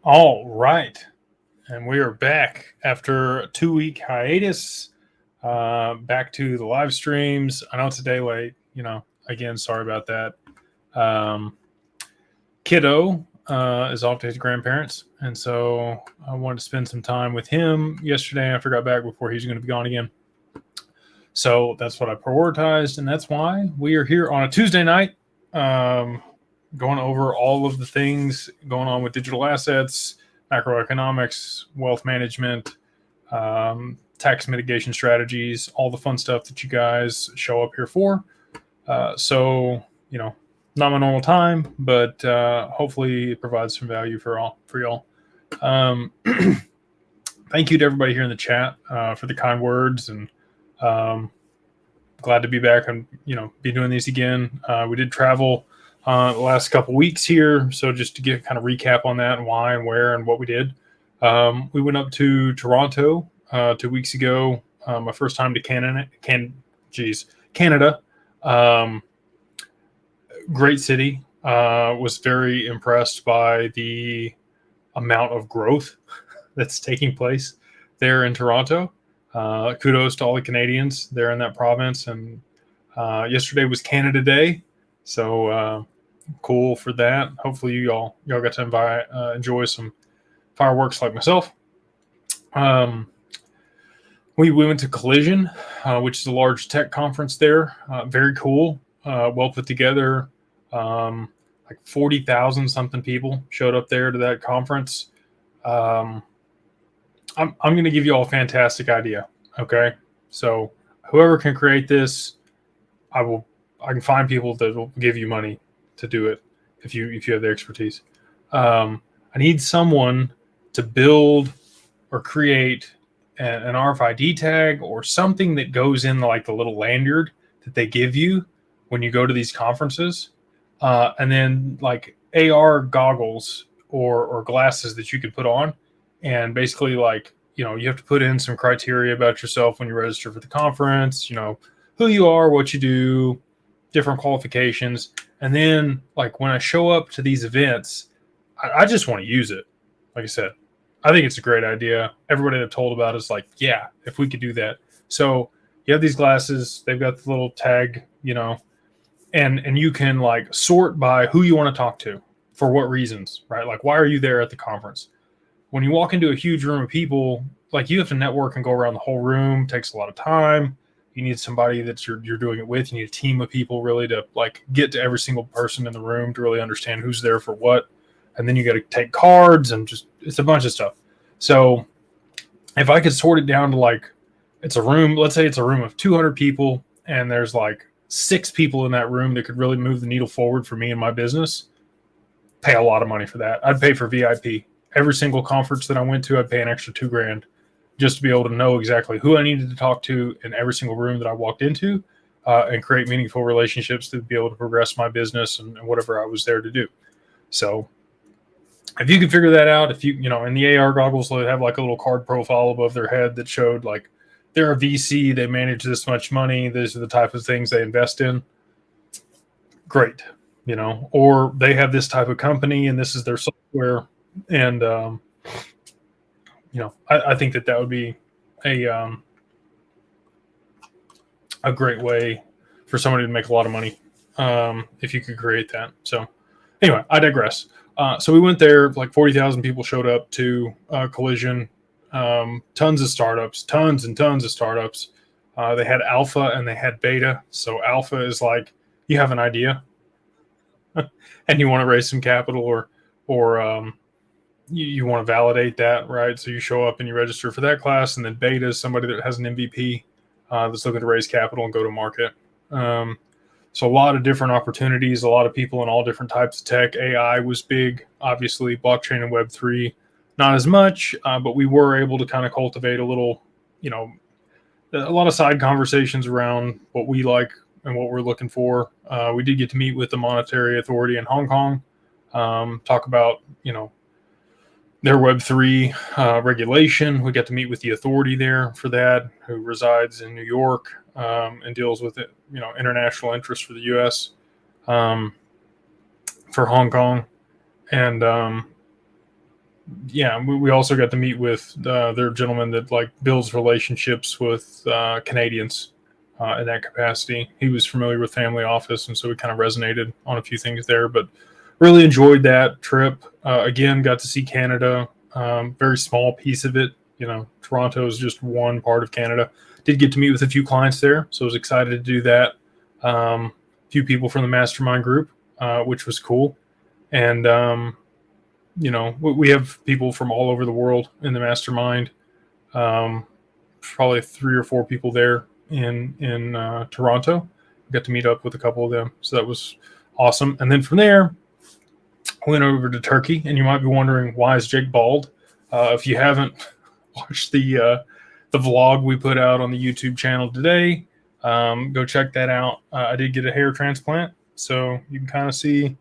All right. And we are back after a 2-week hiatus. Back to the live streams. I know it's a day late. Again, sorry about that. Kiddo is off to his grandparents. And so I wanted to spend some time with him yesterday after I got back before he's going to be gone again. So that's what I prioritized. And that's why we are here on a Tuesday night. Going over all of the things going on with digital assets, macroeconomics, wealth management, tax mitigation strategies, all the fun stuff that you guys show up here for. So, not my normal time, but hopefully it provides some value for y'all. Thank you to everybody here in the chat for the kind words, and glad to be back and be doing these again. We did travel the last couple weeks here, so just to get kind of recap on that and why and where and what we did. We went up to Toronto 2 weeks ago. My first time to Canada. Great city. Was very impressed by the amount of growth that's taking place there in Toronto. Kudos to all the Canadians there in that province. And yesterday was Canada Day, so cool for that. Hopefully y'all got to enjoy some fireworks like myself. We went to Collision, which is a large tech conference there. Very cool, well put together. Like 40,000 something people showed up there to that conference. I'm going to give you all a fantastic idea. Okay, so whoever can create this, I can find people that will give you money to do it if you have the expertise. I need someone to build or create an RFID tag or something that goes in like the little lanyard that they give you when you go to these conferences, and then like AR goggles or glasses that you can put on, and basically like you have to put in some criteria about yourself when you register for the conference. Who you are, what you do, different qualifications. And then like when I show up to these events, I just want to use it. Like I said, I think it's a great idea. Everybody that I've told about is like, yeah, if we could do that. So you have these glasses, they've got the little tag, and you can like sort by who you want to talk to for what reasons, right? Like, why are you there at the conference? When you walk into a huge room of people, like you have to network and go around the whole room. It takes a lot of time. You need somebody that you're doing it with. You need a team of people really to like get to every single person in the room to really understand who's there for what. And then you got to take cards and it's a bunch of stuff. So if I could sort it down to like, it's a room, let's say it's a room of 200 people and there's like 6 people in that room that could really move the needle forward for me and my business, pay a lot of money for that. I'd pay for VIP. Every single conference that I went to, I'd pay an extra $2,000 just to be able to know exactly who I needed to talk to in every single room that I walked into, and create meaningful relationships to be able to progress my business and whatever I was there to do. So if you can figure that out, if you in the AR goggles, they have like a little card profile above their head that showed like they're a VC, they manage this much money, these are the type of things they invest in. Great. Or they have this type of company and this is their software. And, I think that would be a great way for somebody to make a lot of money if you could create that. So anyway, I digress. So we went there, like 40,000 people showed up to Collision, tons of startups, tons and tons of startups. They had alpha and they had beta. So alpha is like you have an idea and you want to raise some capital or you want to validate that, right? So you show up and you register for that class, and then beta is somebody that has an MVP that's looking to raise capital and go to market. So a lot of different opportunities, a lot of people in all different types of tech. AI was big, obviously. Blockchain and Web3, not as much, but we were able to kind of cultivate a little, a lot of side conversations around what we like and what we're looking for. We did get to meet with the Monetary Authority in Hong Kong, talk about, their Web3 regulation. We got to meet with the authority there for that, who resides in New York and deals with it, international interest for the U.S. For Hong Kong, and yeah, we also got to meet with their gentleman that like builds relationships with Canadians in that capacity. He was familiar with family office, and so we kind of resonated on a few things there. But really enjoyed that trip. Again, got to see Canada. Very small piece of it. Toronto is just one part of Canada. Did get to meet with a few clients there, so I was excited to do that. A few people from the mastermind group, which was cool. And we have people from all over the world in the mastermind. Probably 3 or 4 people there in Toronto. Got to meet up with a couple of them, so that was awesome. And then from there, I went over to Turkey. And you might be wondering, why is Jake bald? If you haven't watched the vlog we put out on the YouTube channel today, go check that out. I did get a hair transplant, so you can kind of see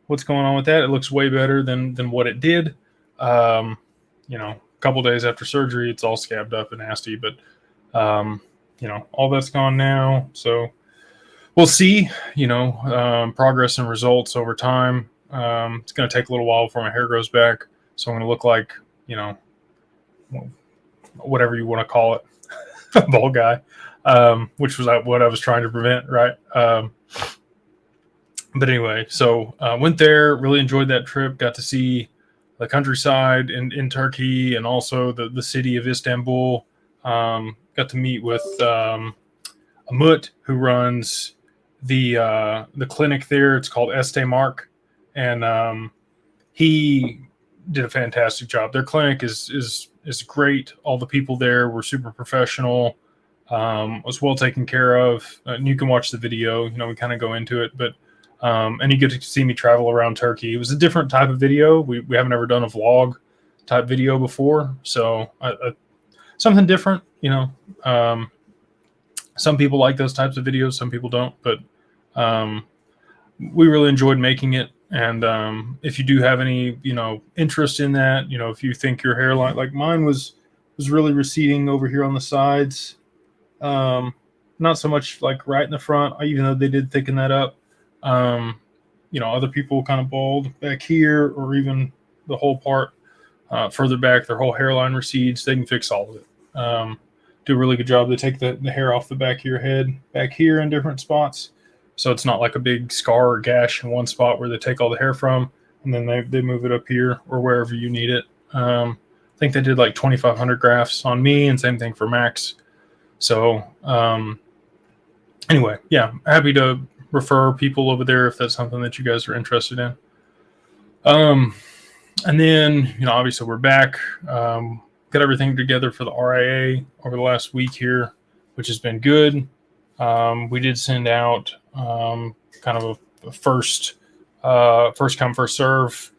what's going on with that. It looks way better than what it did. A couple days after surgery, it's all scabbed up and nasty, but all that's gone now. So we'll see, progress and results over time. It's going to take a little while before my hair grows back. So I'm going to look like, whatever you want to call it, a bald guy, which was what I was trying to prevent. Right. But anyway, so went there, really enjoyed that trip, got to see the countryside in Turkey and also the city of Istanbul. Got to meet with Umut, who runs the clinic there. It's called Este Mark, and he did a fantastic job. Their clinic is great. All the people there were super professional. Was well taken care of. And you can watch the video. We kind of go into it, but and you get to see me travel around Turkey. It was a different type of video. We haven't ever done a vlog type video before, so something different. Some people like those types of videos, some people don't, but we really enjoyed making it. And if you do have any, interest in that, if you think your hairline, like mine was really receding over here on the sides, not so much like right in the front, even though they did thicken that up. Other people kind of bald back here, or even the whole part further back, their whole hairline recedes. They can fix all of it. Do a really good job. They take the hair off the back of your head back here in different spots, so it's not like a big scar or gash in one spot where they take all the hair from, and then they move it up here or wherever you need it. I think they did like 2,500 grafts on me, and same thing for Max. So anyway, yeah, happy to refer people over there if that's something that you guys are interested in. And then, obviously we're back. Got everything together for the RIA over the last week here, which has been good. We did send out kind of a first come, first serve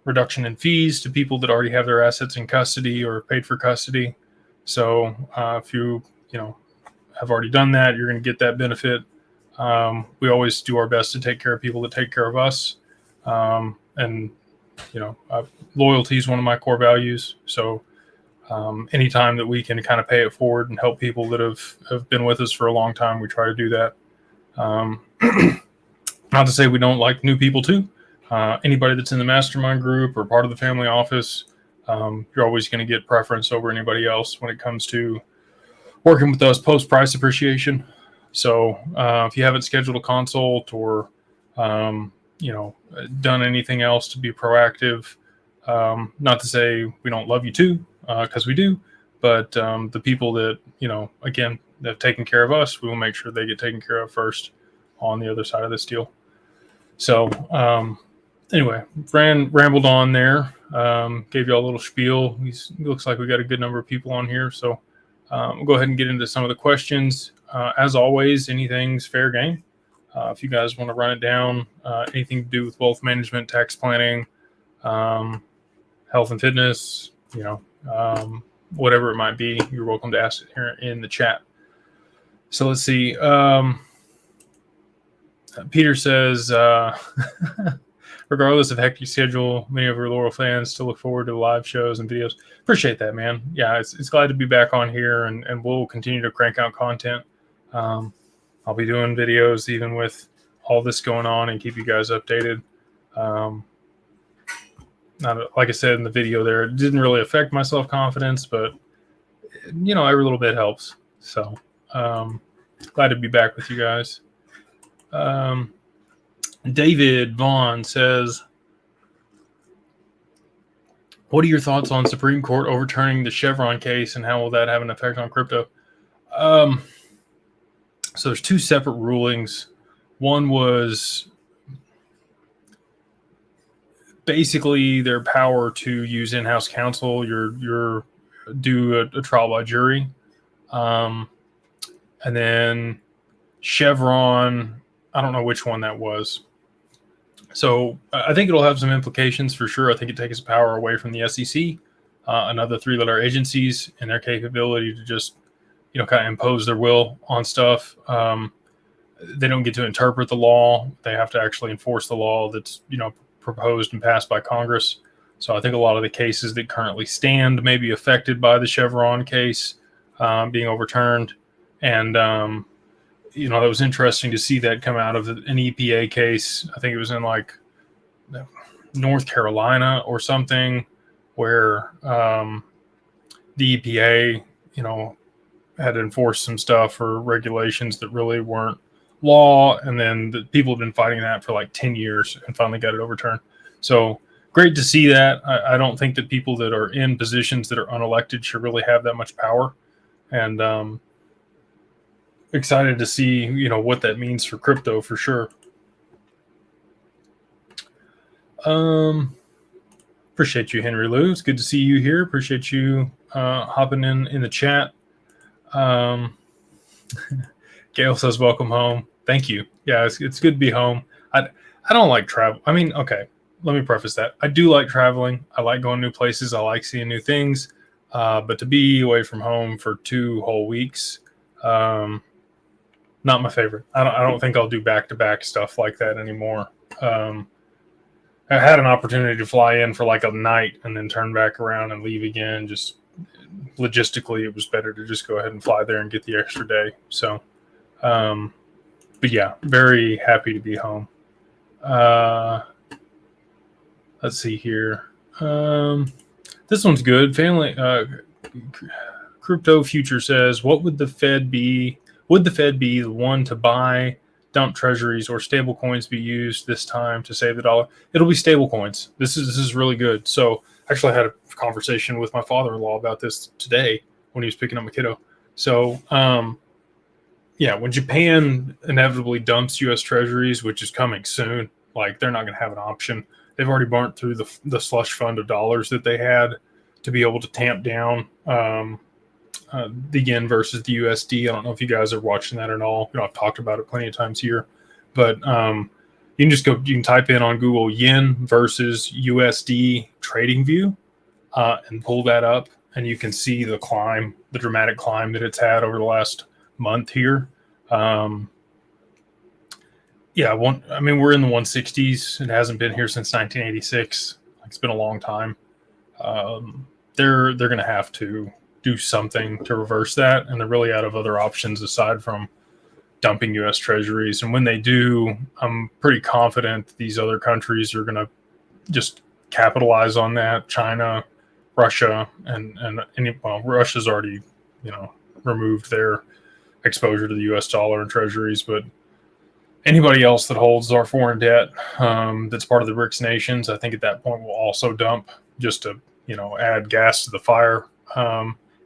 reduction in fees to people that already have their assets in custody or paid for custody. So if you have already done that, you're going to get that benefit. We always do our best to take care of people that take care of us. And loyalty is one of my core values. So anytime that we can kind of pay it forward and help people that have been with us for a long time, we try to do that. Not to say we don't like new people too. Anybody that's in the mastermind group or part of the family office, you're always going to get preference over anybody else when it comes to working with us post price appreciation. So if you haven't scheduled a consult or done anything else to be proactive, not to say we don't love you too, because we do, but the people that again, that have taken care of us, we will make sure they get taken care of first on the other side of this deal. So anyway, rambled on there, gave you all a little spiel. It looks like we got a good number of people on here, so we'll go ahead and get into some of the questions. As always, anything's fair game. If you guys want to run it down, anything to do with wealth management, tax planning, health and fitness, whatever it might be, you're welcome to ask it here in the chat. So let's see. Peter says, regardless of hectic schedule, many of our loyal fans still look forward to live shows and videos. Appreciate that, man. Yeah, it's glad to be back on here, and we'll continue to crank out content. I'll be doing videos even with all this going on and keep you guys updated. not, like I said in the video there, it didn't really affect my self-confidence, but every little bit helps. So glad to be back with you guys. David Vaughn says, what are your thoughts on Supreme Court overturning the Chevron case, and how will that have an effect on crypto? So there's two separate rulings. One was basically their power to use in-house counsel. You're do a trial by jury, and then Chevron, I don't know which one that was. So I think it'll have some implications for sure. I think it takes power away from the SEC, another three-letter agencies, and their capability to just kind of impose their will on stuff. They don't get to interpret the law. They have to actually enforce the law that's proposed and passed by Congress. So I think a lot of the cases that currently stand may be affected by the Chevron case being overturned. And, it was interesting to see that come out of an EPA case. I think it was in like North Carolina or something, where the EPA, had enforced some stuff or regulations that really weren't law. And then the people have been fighting that for like 10 years and finally got it overturned. So great to see that. I don't think that people that are in positions that are unelected should really have that much power. And excited to see, what that means for crypto for sure. Appreciate you, Henry Lou. It's good to see you here. Appreciate you hopping in the chat. Gail says, welcome home. Thank you. Yeah, it's good to be home. I don't like travel. I mean, okay, let me preface that. I do like traveling. I like going to new places. I like seeing new things. But to be away from home for 2 whole weeks, not my favorite. I don't think I'll do back-to-back stuff like that anymore. I had an opportunity to fly in for like a night and then turn back around and leave again. Just logistically, it was better to just go ahead and fly there and get the extra day. So, but yeah, very happy to be home. Let's see here. This one's good. Family Crypto Future says, what would the Fed be? Would the Fed be the one to buy, dump treasuries, or stable coins be used this time to save the dollar? It'll be stable coins. This is really good. So actually I had a conversation with my father-in-law about this today when he was picking up my kiddo. So yeah, when Japan inevitably dumps U.S. treasuries, which is coming soon, like they're not going to have an option. They've already burnt through the slush fund of dollars that they had to be able to tamp down the yen versus the USD. I don't know if you guys are watching that at all. I've talked about it plenty of times here, but you can type in on Google yen versus USD trading view and pull that up, and you can see the dramatic climb that it's had over the last month here. Yeah, we're in the 160s. It hasn't been here since 1986. It's been a long time. They're going to have to do something to reverse that, and they're really out of other options aside from dumping U.S. treasuries. And when they do, I'm pretty confident these other countries are going to just capitalize on that. China, Russia, and Russia's already removed their exposure to the U.S. dollar and treasuries, but anybody else that holds our foreign debt that's part of the BRICS nations, I think at that point will also dump, just to add gas to the fire.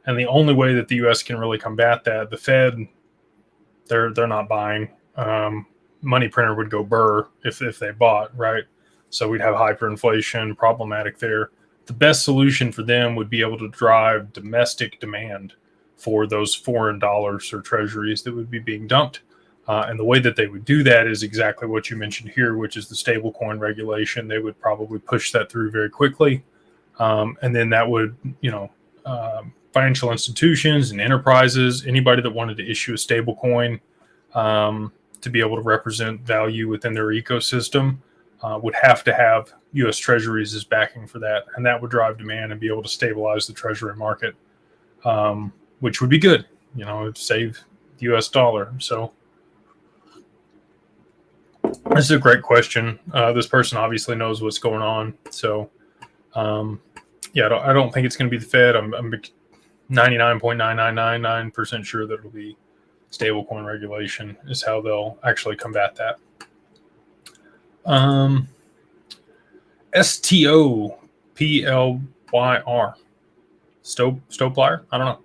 And the only way that the U.S. can really combat that, the Fed, they're not buying. Money printer would go burr if they bought, right? So we'd have hyperinflation, problematic there. The best solution for them would be able to drive domestic demand for those foreign dollars or treasuries that would be being dumped. And the way that they would do that is exactly what you mentioned here, which is the stablecoin regulation. They would probably push that through very quickly. And then that would, financial institutions and enterprises, anybody that wanted to issue a stablecoin to be able to represent value within their ecosystem would have to have U.S. treasuries as backing for that. And that would drive demand and be able to stabilize the treasury market, which would be good, it'd save the U.S. dollar. So this is a great question. This person obviously knows what's going on. So Yeah, I don't think it's going to be the Fed. I'm 99.9999% sure that it'll be stablecoin regulation is how they'll actually combat that. STOPLYR. Stoplier? I don't know.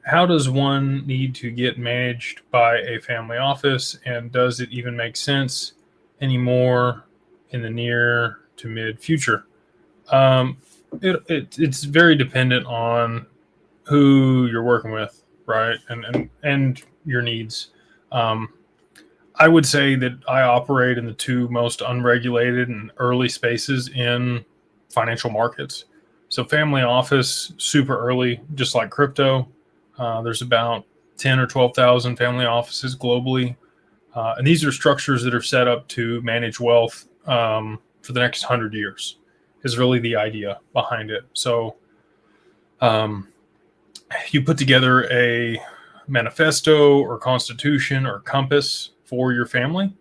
How does one need to get managed by a family office, and does it even make sense anymore in the near to mid future? It's very dependent on who you're working with, right, and your needs. I would say that I operate in the two most unregulated and early spaces in financial markets. So family office, super early, just like crypto. There's about 10 or 12,000 family offices globally. And these are structures that are set up to manage wealth for the next 100 years is really the idea behind it. So you put together a manifesto or constitution or compass for your family.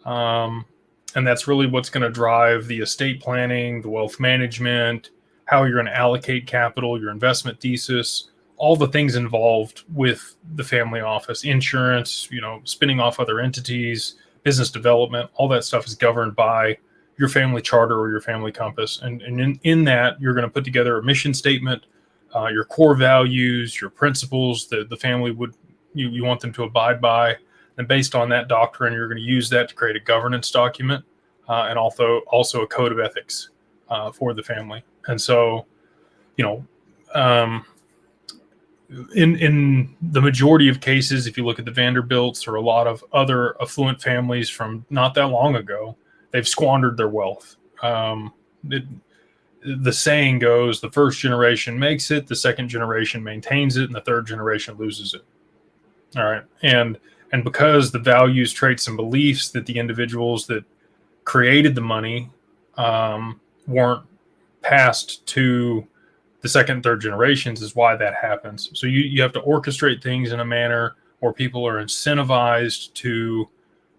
And that's really what's going to drive the estate planning, the wealth management, how you're going to allocate capital, your investment thesis, all the things involved with the family office, insurance, spinning off other entities, business development, all that stuff is governed by your family charter or your family compass. And in that, you're going to put together a mission statement, your core values, your principles that the family you want them to abide by. And based on that doctrine, you're going to use that to create a governance document and also a code of ethics for the family. And so, in the majority of cases, if you look at the Vanderbilts or a lot of other affluent families from not that long ago, they've squandered their wealth. The saying goes, the first generation makes it, the second generation maintains it, and the third generation loses it. All right. And because the values, traits, and beliefs that the individuals that created the money weren't passed to the second and third generations is why that happens. So you have to orchestrate things in a manner where people are incentivized to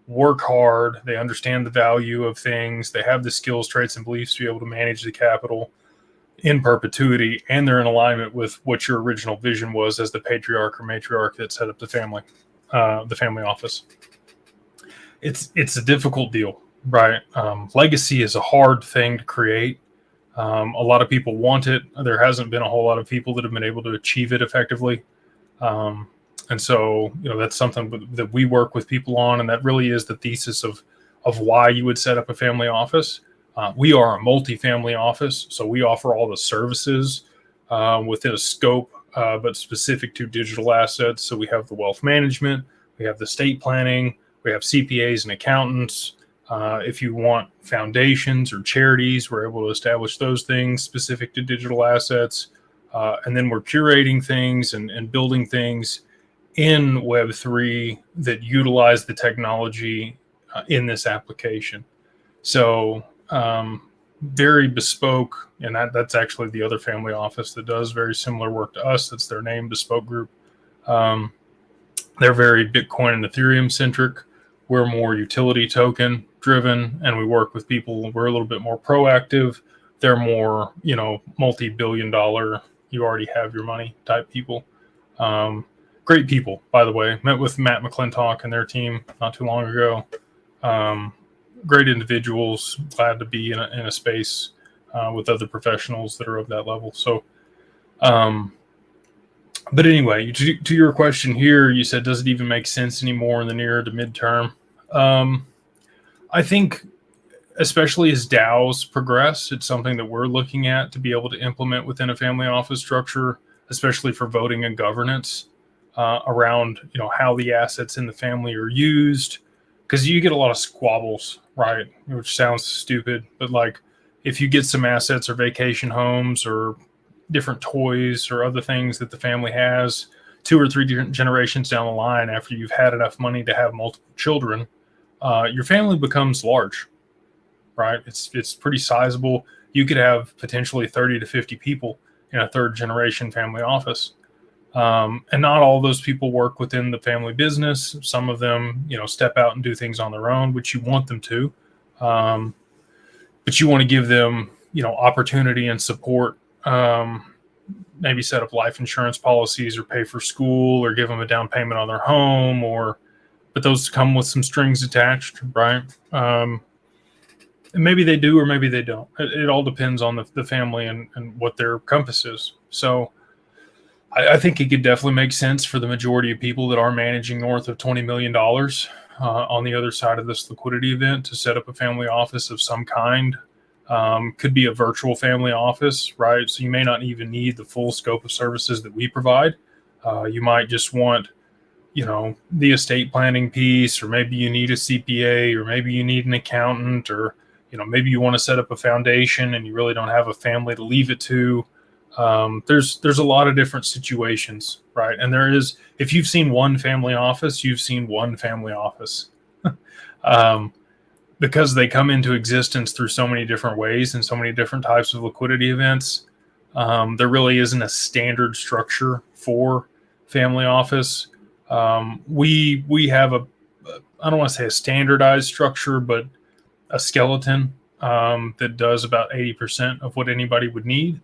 work hard. They understand the value of things. They have the skills, traits, and beliefs to be able to manage the capital in perpetuity, and they're in alignment with what your original vision was as the patriarch or matriarch that set up the family office. It's a difficult deal, right? Legacy is a hard thing to create. A lot of people want it. There hasn't been a whole lot of people that have been able to achieve it effectively. And so, that's something that we work with people on. And that really is the thesis of why you would set up a family office. We are a multi-family office. So we offer all the services within a scope, but specific to digital assets. So we have the wealth management, we have the estate planning, we have CPAs and accountants. If you want foundations or charities, we're able to establish those things specific to digital assets. And then we're curating things and building things in Web3 that utilize the technology in this application. So very bespoke, and that's actually the other family office that does very similar work to us. That's their name, Bespoke Group. They're very Bitcoin and Ethereum centric. We're more utility token driven, and we work with people. We're a little bit more proactive. They're more, multi-billion dollar, you already have your money type people. Great people, by the way. Met with Matt McClintock and their team not too long ago. Great individuals. Glad to be in a space with other professionals that are of that level. So, but anyway, to your question here, you said, does it even make sense anymore in the near to midterm? I think, especially as DAOs progress, it's something that we're looking at to be able to implement within a family office structure, especially for voting and governance around, how the assets in the family are used. Because you get a lot of squabbles, right? Which sounds stupid, but like if you get some assets or vacation homes or different toys or other things that the family has 2 or 3 different generations down the line after you've had enough money to have multiple children, your family becomes large, right? It's pretty sizable. You could have potentially 30 to 50 people in a third generation family office. And not all those people work within the family business. Some of them, step out and do things on their own, which you want them to. But you want to give them, opportunity and support. Maybe set up life insurance policies or pay for school or give them a down payment on their home, but those come with some strings attached, right? And maybe they do, or maybe they don't. It all depends on the family and what their compass is. So I think it could definitely make sense for the majority of people that are managing north of $20 million on the other side of this liquidity event to set up a family office of some kind. Could be a virtual family office, right? So you may not even need the full scope of services that we provide. You might just want, the estate planning piece, or maybe you need a CPA, or maybe you need an accountant, or, maybe you want to set up a foundation and you really don't have a family to leave it to. There's a lot of different situations, right? And there is, if you've seen one family office, you've seen one family office. Because they come into existence through so many different ways and so many different types of liquidity events, there really isn't a standard structure for family office. We have I don't want to say a standardized structure, but a skeleton that does about 80% of what anybody would need.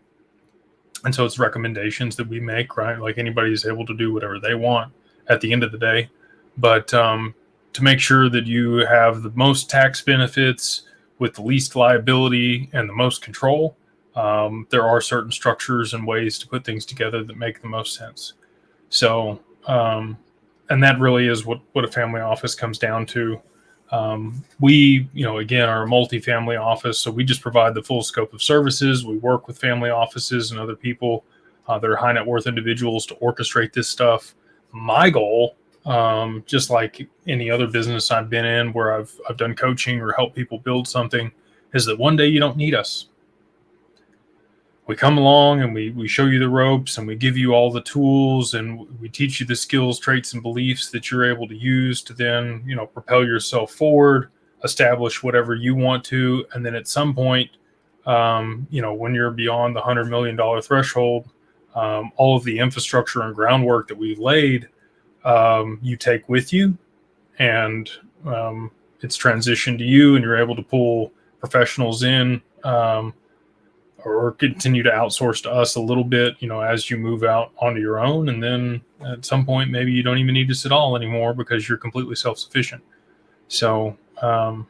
And so it's recommendations that we make, right? Like anybody is able to do whatever they want at the end of the day. But to make sure that you have the most tax benefits with the least liability and the most control, there are certain structures and ways to put things together that make the most sense. So, and that really is what a family office comes down to. We, again, are a multifamily office, so we just provide the full scope of services. We work with family offices and other people that are high net worth individuals to orchestrate this stuff. My goal, just like any other business I've been in where I've done coaching or helped people build something, is that one day you don't need us. We come along and we show you the ropes and we give you all the tools and we teach you the skills, traits, and beliefs that you're able to use to then, propel yourself forward, establish whatever you want to. And then at some point, when you're beyond the $100 million threshold, all of the infrastructure and groundwork that we've laid, you take with you, and it's transitioned to you, and you're able to pull professionals in, or continue to outsource to us a little bit, as you move out onto your own. And then at some point, maybe you don't even need us at all anymore because you're completely self-sufficient. So, and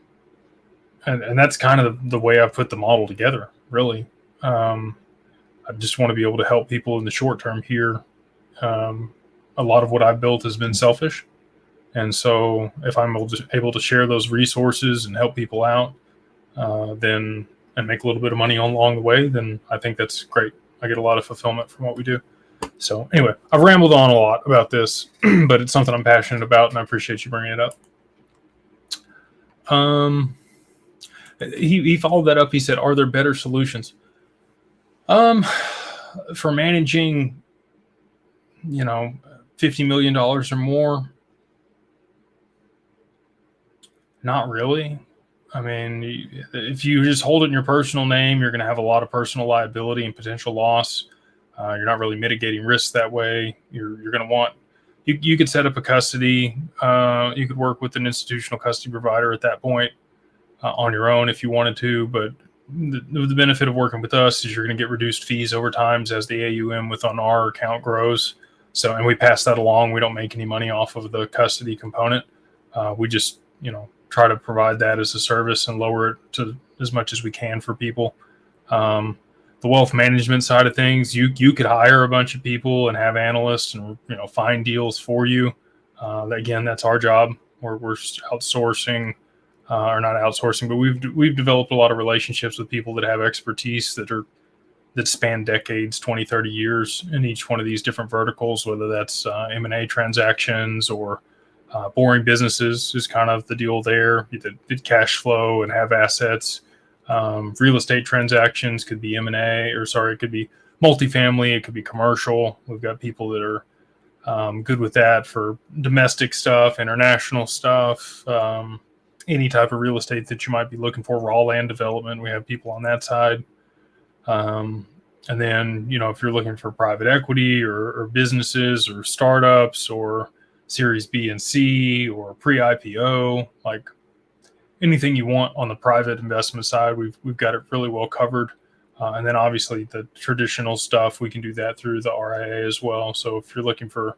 that's kind of the way I've put the model together, really. I just want to be able to help people in the short term here. A lot of what I've built has been selfish. And so if I'm able to share those resources and help people out, and make a little bit of money along the way, then I think that's great. I get a lot of fulfillment from what we do. So anyway, I've rambled on a lot about this, but it's something I'm passionate about, and I appreciate you bringing it up. He followed that up. He said, are there better solutions? For managing, $50 million or more? Not really. I mean, if you just hold it in your personal name, you're going to have a lot of personal liability and potential loss. You're not really mitigating risk that way. You're going to want, you could set up a custody. You could work with an institutional custody provider at that point on your own if you wanted to. But the benefit of working with us is you're going to get reduced fees over time as the AUM within our account grows. So, and we pass that along. We don't make any money off of the custody component. We just, try to provide that as a service and lower it to as much as we can for people. The wealth management side of things, you could hire a bunch of people and have analysts and find deals for you. Again, that's our job. We're outsourcing, or not outsourcing, but we've developed a lot of relationships with people that have expertise that span decades, 20, 30 years in each one of these different verticals, whether that's M&A transactions or boring businesses is kind of the deal there. That cash flow and have assets. Real estate transactions could be it could be multifamily. It could be commercial. We've got people that are good with that for domestic stuff, international stuff, any type of real estate that you might be looking for, raw land development. We have people on that side. And then, if you're looking for private equity or businesses or startups or Series B and C or pre-IPO, like anything you want on the private investment side, we've got it really well covered. And then obviously the traditional stuff, we can do that through the RIA as well. So if you're looking for,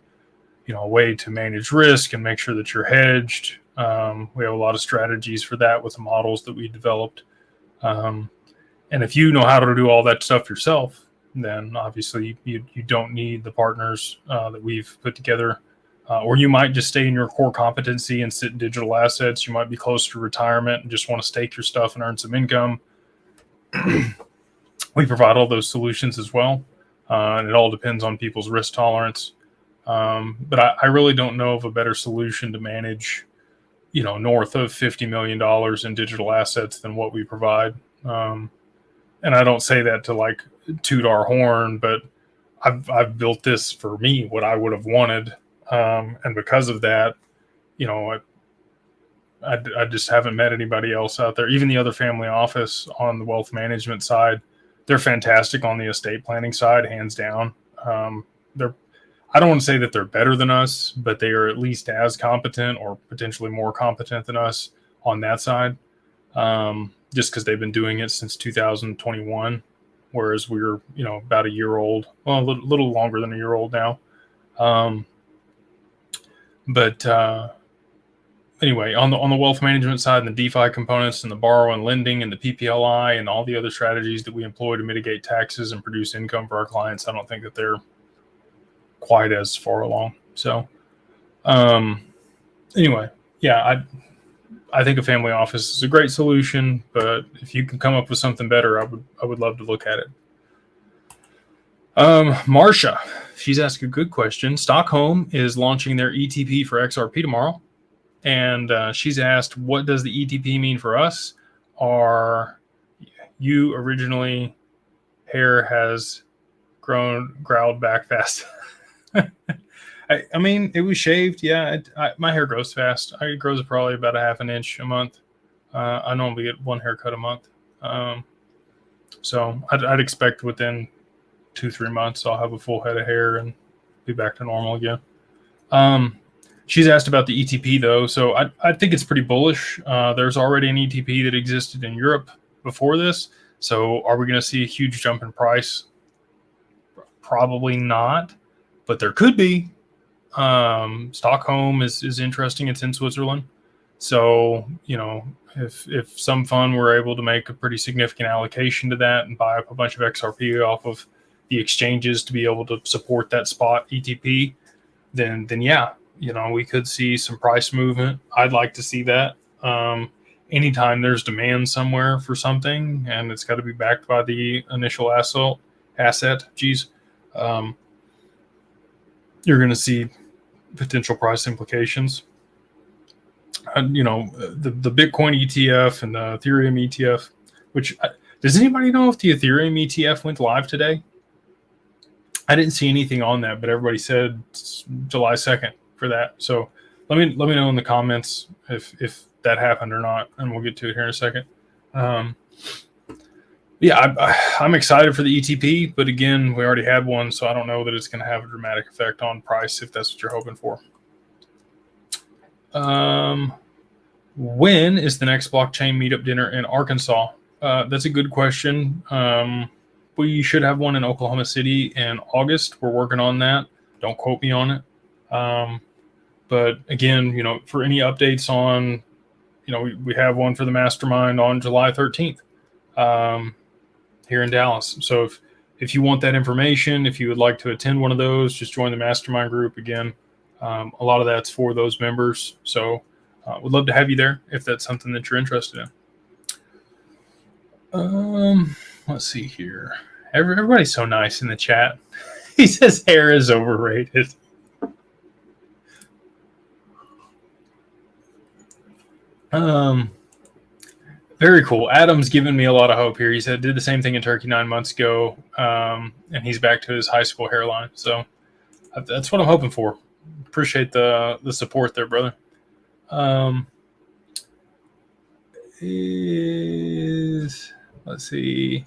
a way to manage risk and make sure that you're hedged, we have a lot of strategies for that with the models that we developed. And if you know how to do all that stuff yourself, then obviously you don't need the partners that we've put together. Or you might just stay in your core competency and sit in digital assets. You might be close to retirement and just want to stake your stuff and earn some income. We provide all those solutions as well. And it all depends on people's risk tolerance. But I really don't know of a better solution to manage, north of $50 million in digital assets than what we provide. And I don't say that to like toot our horn, but I've built this for me, what I would have wanted. And because of that, I just haven't met anybody else out there. Even the other family office on the wealth management side, they're fantastic on the estate planning side, hands down. I don't want to say that they're better than us, but they are at least as competent or potentially more competent than us on that side. Just because they've been doing it since 2021, whereas we're, about a year old, well, a little longer than a year old now. But anyway, on the wealth management side and the DeFi components and the borrow and lending and the PPLI and all the other strategies that we employ to mitigate taxes and produce income for our clients, I don't think that they're quite as far along. So anyway, yeah, I think a family office is a great solution, but if you can come up with something better, I would love to look at it. Marsha, she's asked a good question. Stockholm is launching their ETP for XRP tomorrow. And she's asked, what does the ETP mean for us? Are you originally hair has growled back fast? I mean, it was shaved. Yeah, my hair grows fast. It grows probably about a half an inch a month. I normally get one haircut a month. So I'd expect within 2-3 months, I'll have a full head of hair and be back to normal again. She's asked about the ETP though. So I think it's pretty bullish. There's already an ETP that existed in Europe before this. So are we going to see a huge jump in price? Probably not, but there could be. Stockholm is interesting. It's in Switzerland. So, if some fund were able to make a pretty significant allocation to that and buy up a bunch of XRP off of the exchanges to be able to support that spot ETP, then yeah, we could see some price movement. I'd like to see that. Anytime there's demand somewhere for something and it's got to be backed by the initial asset, you're going to see potential price implications. The Bitcoin ETF and the Ethereum ETF, which does anybody know if the Ethereum ETF went live today? I didn't see anything on that, but everybody said July 2nd for that. So let me know in the comments if that happened or not, and we'll get to it here in a second. I'm excited for the ETP, but again, we already had one, so I don't know that it's going to have a dramatic effect on price if that's what you're hoping for. When is the next blockchain meetup dinner in Arkansas? That's a good question. We should have one in Oklahoma City in August. We're working on that. Don't quote me on it. But again, for any updates on, we have one for the mastermind on July 13th here in Dallas. So if you want that information, if you would like to attend one of those, just join the mastermind group. Again, a lot of that's for those members. So would love to have you there if that's something that you're interested in. Let's see here. Everybody's so nice in the chat. He says hair is overrated. Very cool. Adam's given me a lot of hope here. He said did the same thing in Turkey 9 months ago, and he's back to his high school hairline. So that's what I'm hoping for. Appreciate the support there, brother. Let's see.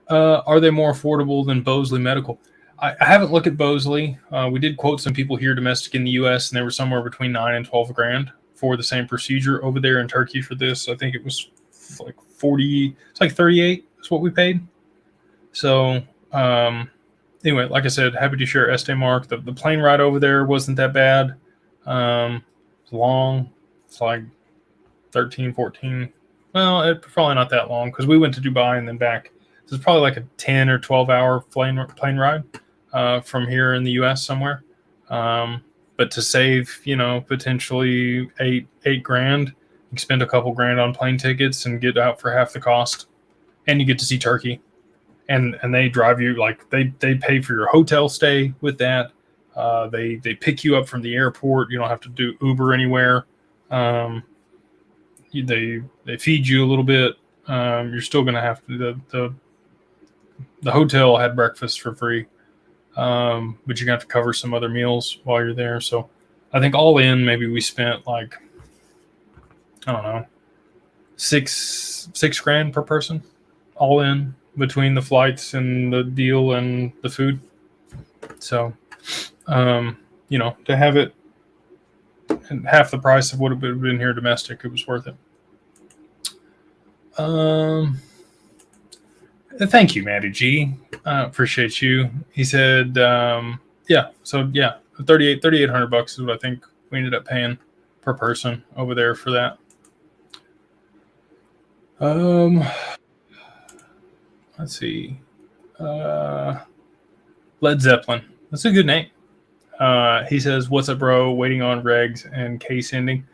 Are they more affordable than Bosley Medical? I haven't looked at Bosley. We did quote some people here domestic in the U.S. and they were somewhere between 9 and 12 grand for the same procedure. Over there in Turkey for this, I think it was like 40. It's like 38. is what we paid. So anyway, like I said, happy to share Estee Mark. The plane ride over there wasn't that bad. It's long. It's like 13, 14. Well, it's probably not that long because we went to Dubai and then back. So it's probably like a 10 or 12-hour plane ride from here in the U.S. somewhere. But to save, potentially eight grand, you can spend a couple grand on plane tickets and get out for half the cost, and you get to see Turkey. And they drive you, like they pay for your hotel stay with that. They pick you up from the airport. You don't have to do Uber anywhere. They feed you a little bit. You're still going to have to the hotel had breakfast for free, but you're gonna have to cover some other meals while you're there. So I think all in, maybe we spent like, I don't know, six grand per person, all in between the flights and the deal and the food. So, to have it at half the price of what it would have been here domestic, it was worth it. Thank you, Matty G. Appreciate you. He said, $3,800 is what I think we ended up paying per person over there for that. Let's see. Led Zeppelin. That's a good name. He says, "What's up, bro? Waiting on regs and case ending."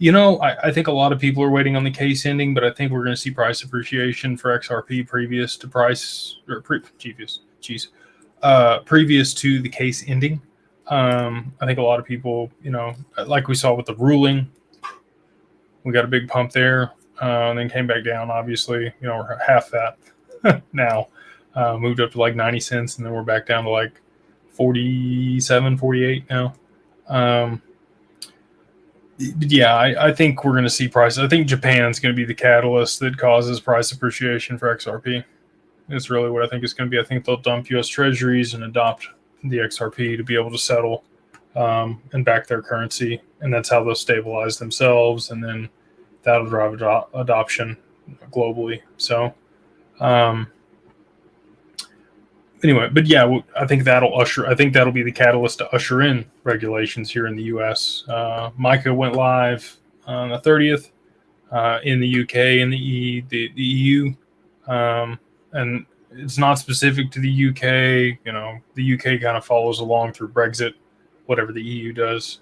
I think a lot of people are waiting on the case ending, but I think we're going to see price appreciation for XRP previous to previous to the case ending. I think a lot of people, like we saw with the ruling, we got a big pump there, and then came back down. Obviously, we're half that now. Moved up to like 90 cents, and then we're back down to like 47, 48 now. I think we're going to see prices. I think Japan's going to be the catalyst that causes price appreciation for XRP. It's really what I think it's going to be. I think they'll dump U.S. Treasuries and adopt the XRP to be able to settle and back their currency, and that's how they'll stabilize themselves, and then that'll drive adoption globally. So, anyway, but I think that'll be the catalyst to usher in regulations here in the U.S. MiCA went live on the 30th in the UK and the EU, and it's not specific to the UK. The UK kind of follows along through Brexit, whatever the EU does.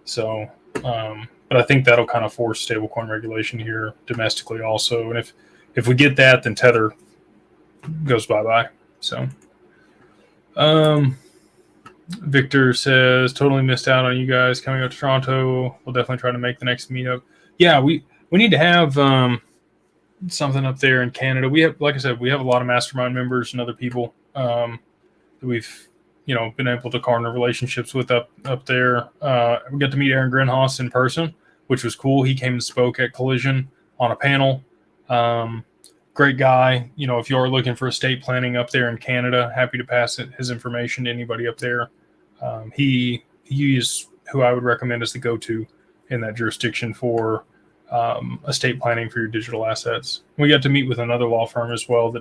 So, but I think that'll kind of force stablecoin regulation here domestically also. And if we get that, then Tether goes bye-bye. So. Victor says, totally missed out on you guys coming up to Toronto. We'll definitely try to make the next meetup. Yeah, we need to have something up there in Canada. We have, like I said, we have a lot of mastermind members and other people that we've been able to garner relationships with up there. We got to meet Aaron Grinhoss in person, which was cool. He came and spoke at Collision on a panel. Great guy. If you are looking for estate planning up there in Canada, happy to pass his information to anybody up there. He is who I would recommend as the go-to in that jurisdiction for estate planning for your digital assets. We got to meet with another law firm as well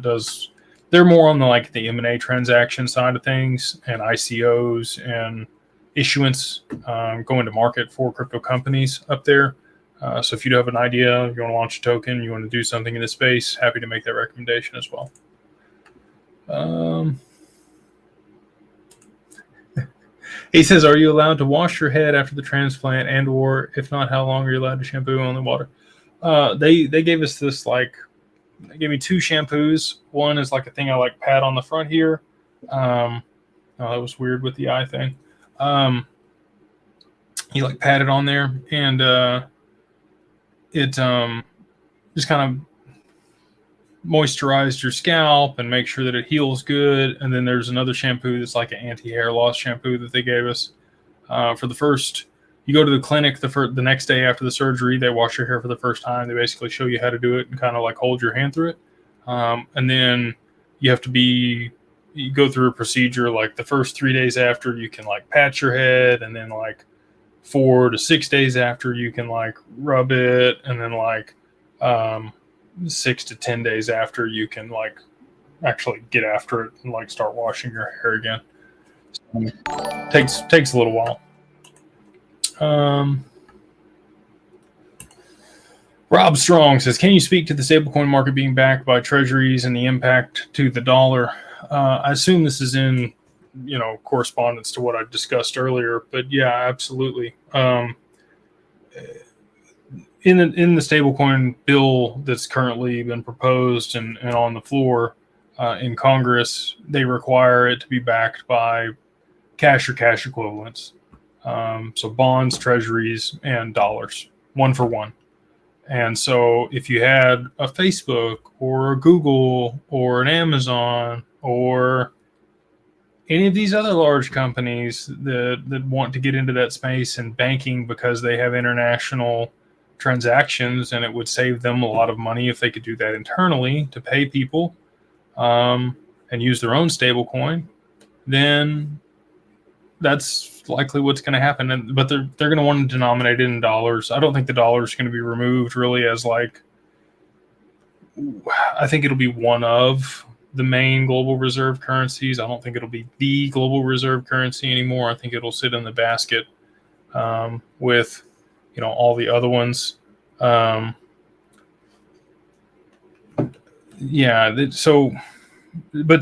they're more on the M&A transaction side of things and ICOs and issuance going to market for crypto companies up there. So if you have an idea, you want to launch a token, you want to do something in this space, happy to make that recommendation as well. He says, are you allowed to wash your head after the transplant, and or if not, how long are you allowed to shampoo only water? They gave us this, they gave me 2 shampoos. One is like a thing I pat on the front here. That was weird with the eye thing. You pat it on there, and it just kind of moisturized your scalp and make sure that it heals good. And then there's another shampoo that's like an anti-hair loss shampoo that they gave us for the first. You go to the clinic the next day after the surgery. They wash your hair for the first time. They basically show you how to do it and kind of hold your hand through it. And then you go through a procedure the first 3 days after you can pat your head, and then 4 to 6 days after you can rub it, and then 6 to 10 days after you can actually get after it and like start washing your hair again. So, takes a little while. Rob Strong says, can you speak to the stablecoin market being backed by treasuries and the impact to the dollar? I assume this is in, correspondence to what I discussed earlier, but yeah, absolutely. In the stablecoin bill that's currently been proposed and on the floor in Congress, they require it to be backed by cash or cash equivalents. So bonds, treasuries, and dollars, one for one. And so if you had a Facebook or a Google or an Amazon or any of these other large companies that want to get into that space and banking because they have international transactions, and it would save them a lot of money if they could do that internally to pay people and use their own stable coin, then that's likely what's going to happen. But they're going to want to denominate it in dollars. I don't think the dollar is going to be removed really as I think it'll be one of the main global reserve currencies. I don't think it'll be the global reserve currency anymore. I think it'll sit in the basket with, all the other ones. But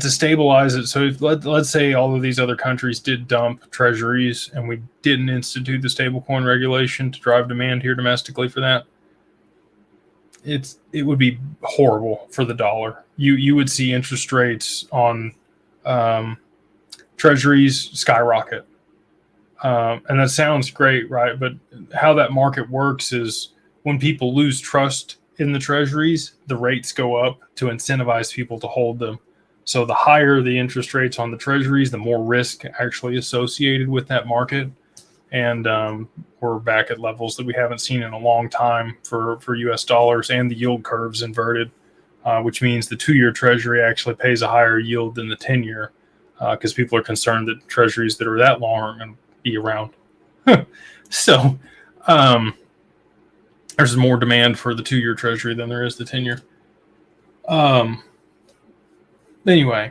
to stabilize it, so let's say all of these other countries did dump treasuries and we didn't institute the stablecoin regulation to drive demand here domestically for that, it would be horrible for the dollar. You would see interest rates on treasuries skyrocket. And that sounds great, right? But how that market works is when people lose trust in the treasuries, the rates go up to incentivize people to hold them. So the higher the interest rates on the treasuries, the more risk actually associated with that market. And we're back at levels that we haven't seen in a long time for US dollars, and the yield curve's inverted, which means the 2-year treasury actually pays a higher yield than the 10-year because people are concerned that treasuries that are that long aren't going to be around. So there's more demand for the 2-year treasury than there is the 10-year. Anyway,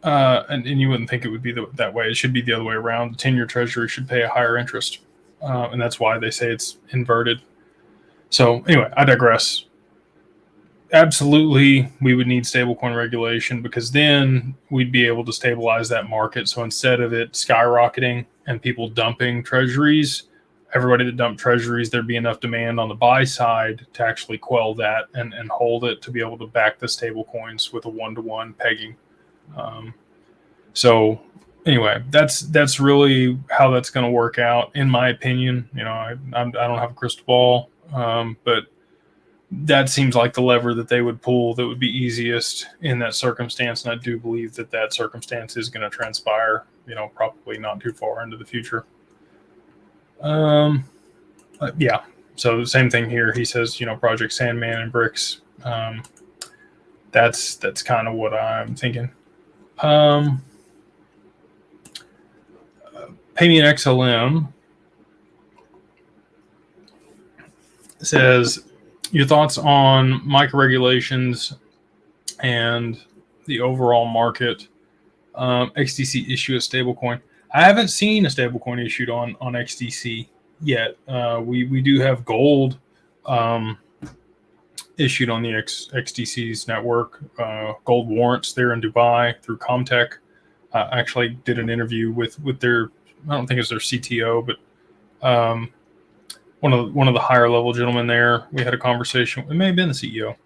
and you wouldn't think it would be that way. It should be the other way around. The 10-year treasury should pay a higher interest. And that's why they say it's inverted. So anyway, I digress. Absolutely, we would need stablecoin regulation because then we'd be able to stabilize that market. So instead of it skyrocketing and people dumping treasuries, everybody that dumped treasuries, there'd be enough demand on the buy side to actually quell that and hold it to be able to back the stable coins with a one-to-one pegging. So anyway, that's really how that's going to work out, in my opinion. I don't have a crystal ball, but that seems like the lever that they would pull that would be easiest in that circumstance. And I do believe that circumstance is going to transpire, probably not too far into the future. Yeah. So same thing here. He says, Project Sandman and bricks. That's kind of what I'm thinking. Pay Me an XLM says, your thoughts on micro regulations and the overall market. XDC issue a stablecoin. I haven't seen a stablecoin issued on XDC yet. We do have gold issued on the XDC's network. Gold warrants there in Dubai through Comtech. Actually did an interview with their, I don't think it's their CTO, but one of the higher level gentlemen there. We had a conversation. It may have been the CEO.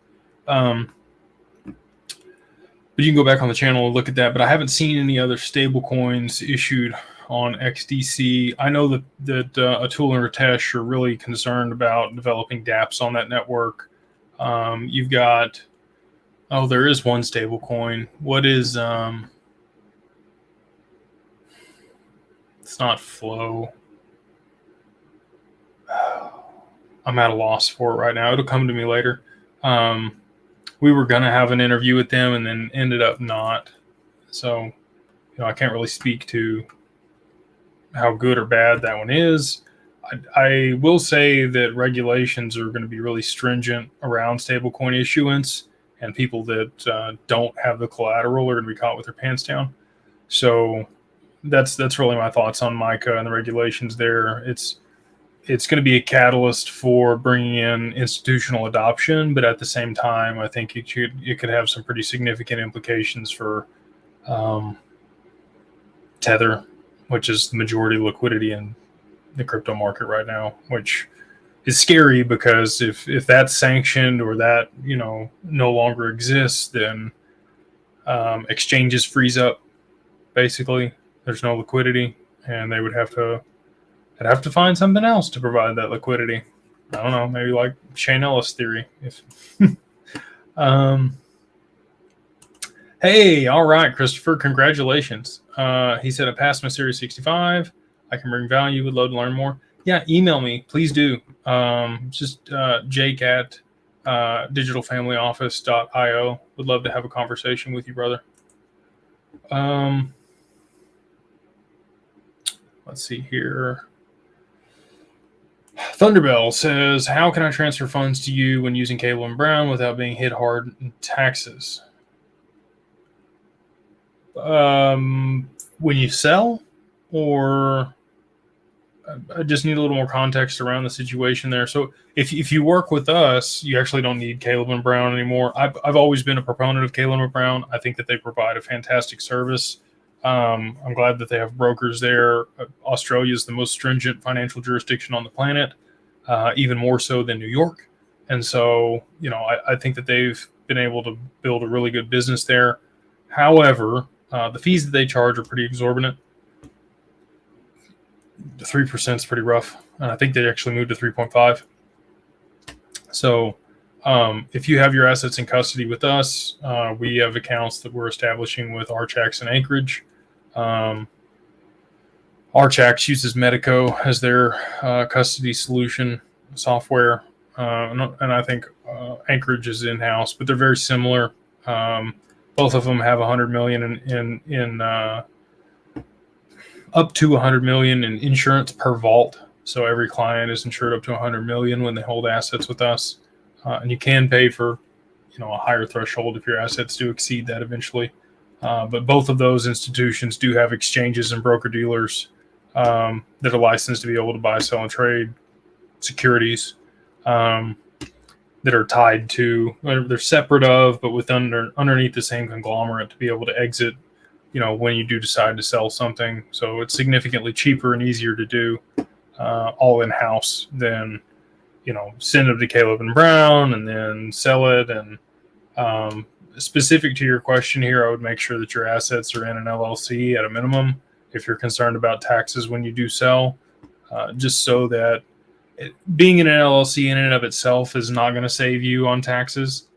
But you can go back on the channel and look at that. But I haven't seen any other stable coins issued on XDC. I know that Atul and Ritesh are really concerned about developing dApps on that network. You've got, there is one stable coin. What is, it's not Flow. I'm at a loss for it right now. It'll come to me later. We were going to have an interview with them and then ended up not. So, I can't really speak to how good or bad that one is. I will say that regulations are going to be really stringent around stablecoin issuance, and people that don't have the collateral are going to be caught with their pants down. So that's really my thoughts on MiCA and the regulations there. It's going to be a catalyst for bringing in institutional adoption, but at the same time, I think it could have some pretty significant implications for Tether, which is the majority liquidity in the crypto market right now, which is scary because if that's sanctioned or that no longer exists, then exchanges freeze up. Basically, there's no liquidity, and they would have to find something else to provide that liquidity. I don't know, maybe like Shane Ellis theory. If hey, all right, Christopher, congratulations. He said, I passed my Series 65. I can bring value. Would love to learn more. Yeah, email me. Please do. Just Jake at digitalfamilyoffice.io. Would love to have a conversation with you, brother. Let's see here. Thunderbell says, how can I transfer funds to you when using Cable and Brown without being hit hard in taxes? When you sell, or I just need a little more context around the situation there. So if you work with us, you actually don't need Caleb and Brown anymore. I've always been a proponent of Caleb and Brown. I think that they provide a fantastic service. I'm glad that they have brokers there. Australia is the most stringent financial jurisdiction on the planet, even more so than New York. And so, I think that they've been able to build a really good business there. However, the fees that they charge are pretty exorbitant. The 3% is pretty rough. And I think they actually moved to 3.5. So if you have your assets in custody with us, we have accounts that we're establishing with Archax and Anchorage. Archax uses Medico as their custody solution software. And I think Anchorage is in-house, but they're very similar. Both of them have $100 million in up to $100 million in insurance per vault. So every client is insured up to $100 million when they hold assets with us, and you can pay for, a higher threshold if your assets do exceed that eventually. But both of those institutions do have exchanges and broker dealers that are licensed to be able to buy, sell, and trade securities that are tied to, they're separate of, but with underneath the same conglomerate to be able to exit, when you do decide to sell something. So it's significantly cheaper and easier to do all in-house than, send them to Caleb and Brown and then sell it. And specific to your question here, I would make sure that your assets are in an LLC at a minimum if you're concerned about taxes when you do sell, just so that being in an LLC in and of itself is not going to save you on taxes,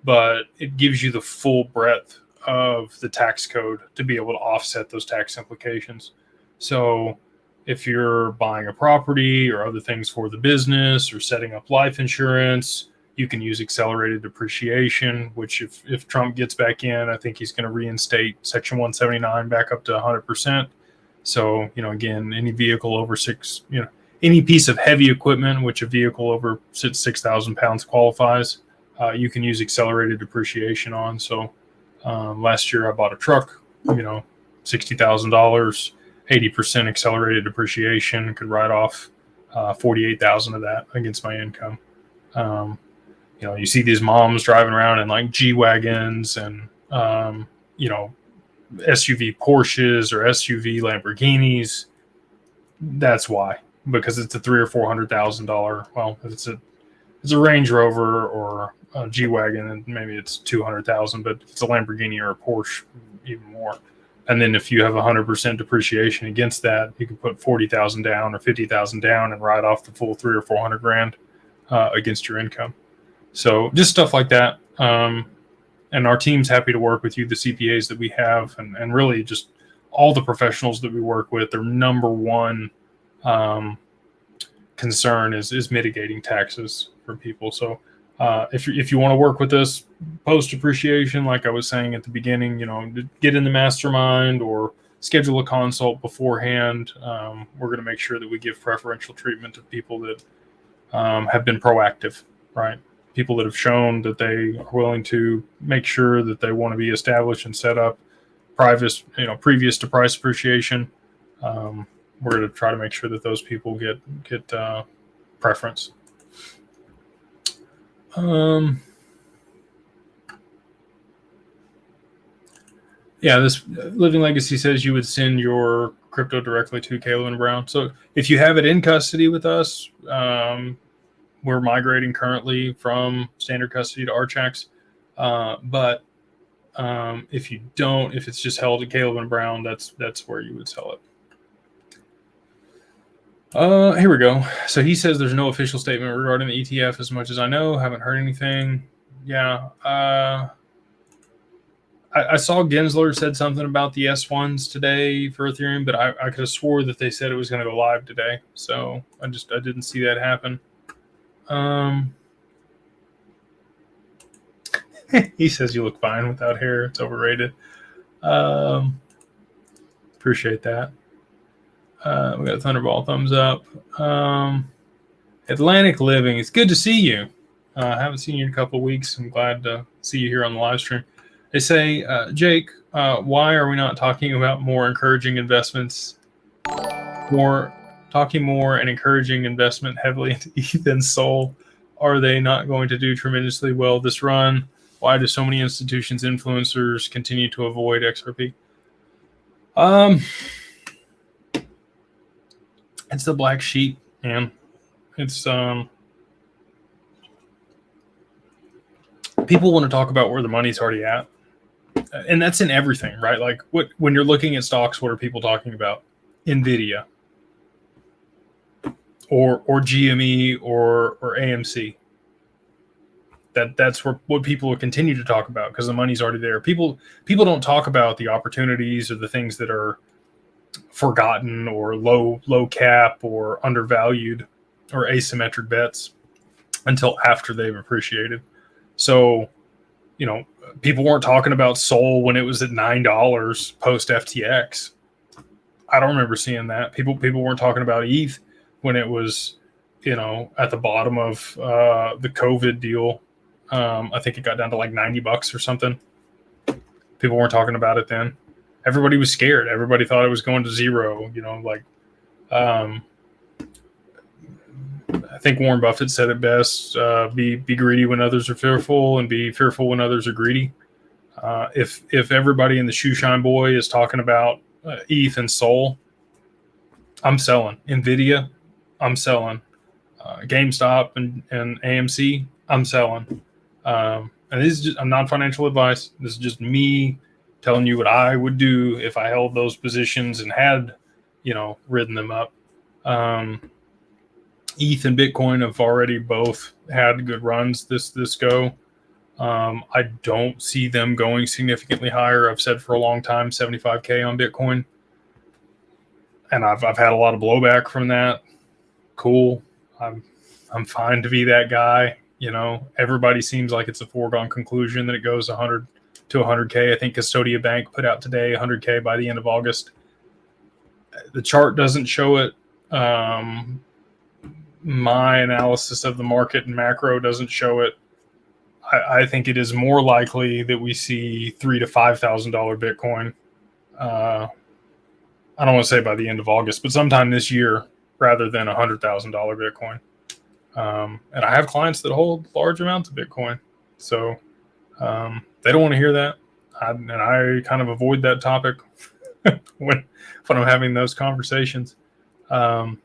but it gives you the full breadth of the tax code to be able to offset those tax implications. So if you're buying a property or other things for the business or setting up life insurance, you can use accelerated depreciation, which if Trump gets back in, I think he's going to reinstate Section 179 back up to 100%. So, again, any vehicle over any piece of heavy equipment, which a vehicle over 6,000 pounds qualifies, you can use accelerated depreciation on. So last year I bought a truck, $60,000, 80% accelerated depreciation, could write off $48,000 of that against my income. You see these moms driving around in like G-Wagons and, SUV Porsches or SUV Lamborghinis. That's why, because it's a $300,000 or $400,000. Well, if it's a Range Rover or a G-Wagon, and maybe it's $200,000, but if it's a Lamborghini or a Porsche, even more. And then if you have 100% depreciation against that, you can put $40,000 down or $50,000 down and write off the full $300,000 or $400,000 against your income. So just stuff like that. And our team's happy to work with you, the CPAs that we have, and really just all the professionals that we work with. Their number one concern is mitigating taxes for people. So if you want to work with us post depreciation, like I was saying at the beginning, get in the mastermind or schedule a consult beforehand. We're going to make sure that we give preferential treatment to people that have been proactive, right? people that have shown that they are willing to make sure that they want to be established and set up previous to price appreciation. We're going to try to make sure that those people get preference. Yeah, this Living Legacy says you would send your crypto directly to Caleb and Brown. So if you have it in custody with us, we're migrating currently from standard custody to Archax. But if you don't, if it's just held at Caleb and Brown, that's where you would sell it. Here we go. So he says there's no official statement regarding the ETF as much as I know. Haven't heard anything. Yeah. I saw Gensler said something about the S1s today for Ethereum, but I could have swore that they said it was going to go live today. So I didn't see that happen. He says you look fine without hair. It's overrated. Appreciate that. We got a Thunderball thumbs up. Atlantic Living, it's good to see you. I haven't seen you in a couple of weeks. I'm glad to see you here on the live stream. They say, Jake, why are we not talking about more encouraging investments? Talking more and encouraging investment heavily into ETH and Sol. Are they not going to do tremendously well this run? Why do so many institutions, influencers continue to avoid XRP? It's the black sheep, man. It's people want to talk about where the money's already at, and that's in everything, right? Like when you're looking at stocks, what are people talking about? Nvidia, or GME, or AMC. That's what people will continue to talk about because the money's already there. People don't talk about the opportunities or the things that are forgotten or low cap or undervalued or asymmetric bets until after they've appreciated. So, people weren't talking about Sol when it was at $9 post FTX. I don't remember seeing that. People weren't talking about ETH when it was, at the bottom of the COVID deal. I think it got down to like $90 or something. People weren't talking about it then. Everybody was scared. Everybody thought it was going to zero. I think Warren Buffett said it best: be greedy when others are fearful, and be fearful when others are greedy. If everybody in the shoe shine boy is talking about ETH and Sol, I'm selling. Nvidia, I'm selling. GameStop and AMC, I'm selling. And this is just not financial advice. This is just me telling you what I would do if I held those positions and had, ridden them up. ETH and Bitcoin have already both had good runs this go. I don't see them going significantly higher. I've said for a long time 75K on Bitcoin, and I've had a lot of blowback from that. Cool. I'm fine to be that guy. Everybody seems like it's a foregone conclusion that it goes 100 to 100K. I think Custodia Bank put out today 100K by the end of August. The chart doesn't show it. My analysis of the market and macro doesn't show it. I think it is more likely that we see $3,000 to $5,000 Bitcoin. I don't want to say by the end of August, but sometime this year, rather than $100,000 Bitcoin. And I have clients that hold large amounts of Bitcoin, so they don't want to hear that, and I kind of avoid that topic when I'm having those conversations. And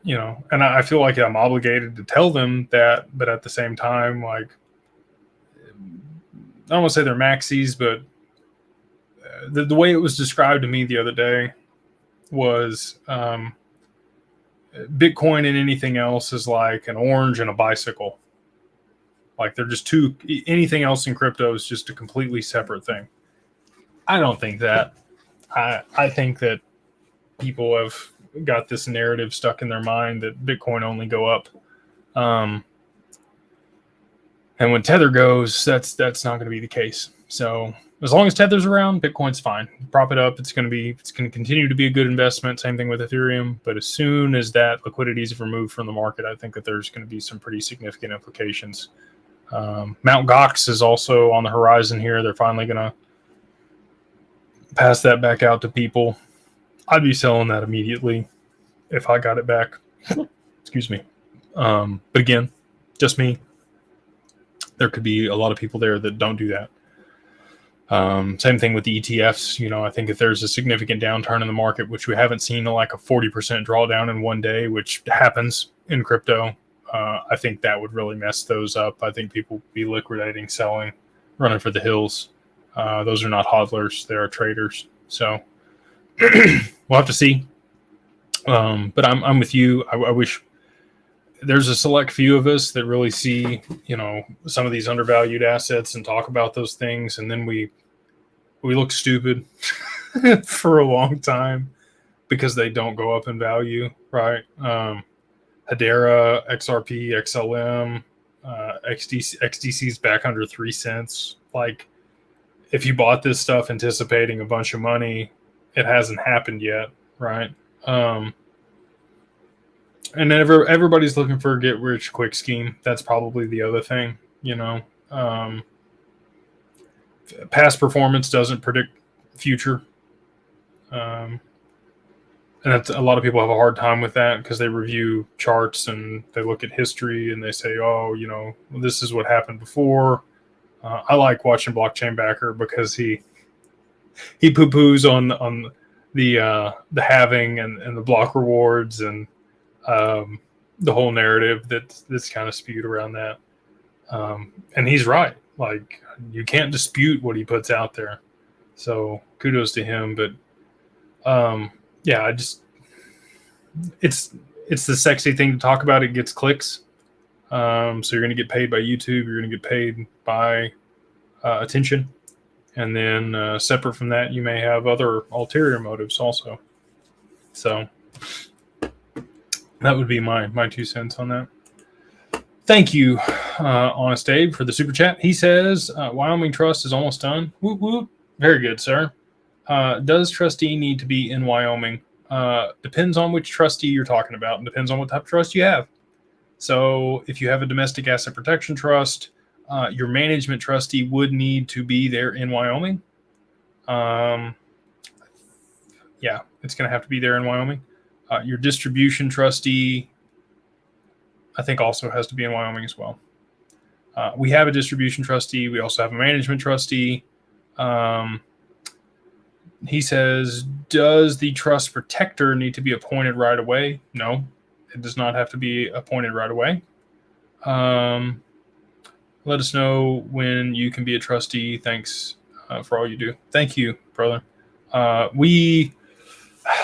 I feel like I'm obligated to tell them that, but at the same time, like, I don't want to say they're maxis, but the way it was described to me the other day was Bitcoin and anything else is like an orange and a bicycle. Like they're just two. Anything else in crypto is just a completely separate thing. I don't think that. I think that people have got this narrative stuck in their mind that Bitcoin only go up. And when Tether goes, that's not going to be the case. So as long as Tether's around, Bitcoin's fine. Prop it up. It's going to continue to be a good investment. Same thing with Ethereum. But as soon as that liquidity is removed from the market, I think that there's going to be some pretty significant implications. Mount Gox is also on the horizon here. They're finally going to pass that back out to people. I'd be selling that immediately if I got it back. Excuse me. But again, just me. There could be a lot of people there that don't do that. Same thing with the ETFs. You know, I think if there's a significant downturn in the market, which we haven't seen like a 40% drawdown in one day, which happens in crypto, I think that would really mess those up. I think people would be liquidating, selling, running for the hills. Those are not hodlers. They are traders. So we'll have to see. But I'm with you. I wish there's a select few of us that really see, you know, some of these undervalued assets and talk about those things. And then we look stupid for a long time because they don't go up in value, right? Hedera, XRP, XLM, XDC's back under 3 cents. Like, if you bought this stuff anticipating a bunch of money, it hasn't happened yet, right? And everybody's looking for a get-rich-quick scheme. That's probably the other thing, you know. Past performance doesn't predict future. And that's, a lot of people have a hard time with that because they review charts and they look at history and they say, oh, you know, this is what happened before. I like watching Blockchain Backer because he poo-poos on the halving and the block rewards and the whole narrative that's kind of spewed around that. And he's right. Like, you can't dispute what he puts out there. So kudos to him. But yeah, it's the sexy thing to talk about. It gets clicks. So you're going to get paid by YouTube. You're going to get paid by attention. And then separate from that, you may have other ulterior motives also. So that would be my 2 cents on that. Thank you, Honest Abe, for the super chat. He says, Wyoming Trust is almost done. Whoop, whoop. Very good, sir. Does trustee need to be in Wyoming? Depends on which trustee you're talking about and depends on what type of trust you have. So if you have a domestic asset protection trust, your management trustee would need to be there in Wyoming. Yeah, it's going to have to be there in Wyoming. Your distribution trustee, I think, also has to be in Wyoming as well. We have a distribution trustee. We also have a management trustee. He says, does the trust protector need to be appointed right away? No, it does not have to be appointed right away. Let us know when you can be a trustee. Thanks for all you do. Thank you, brother.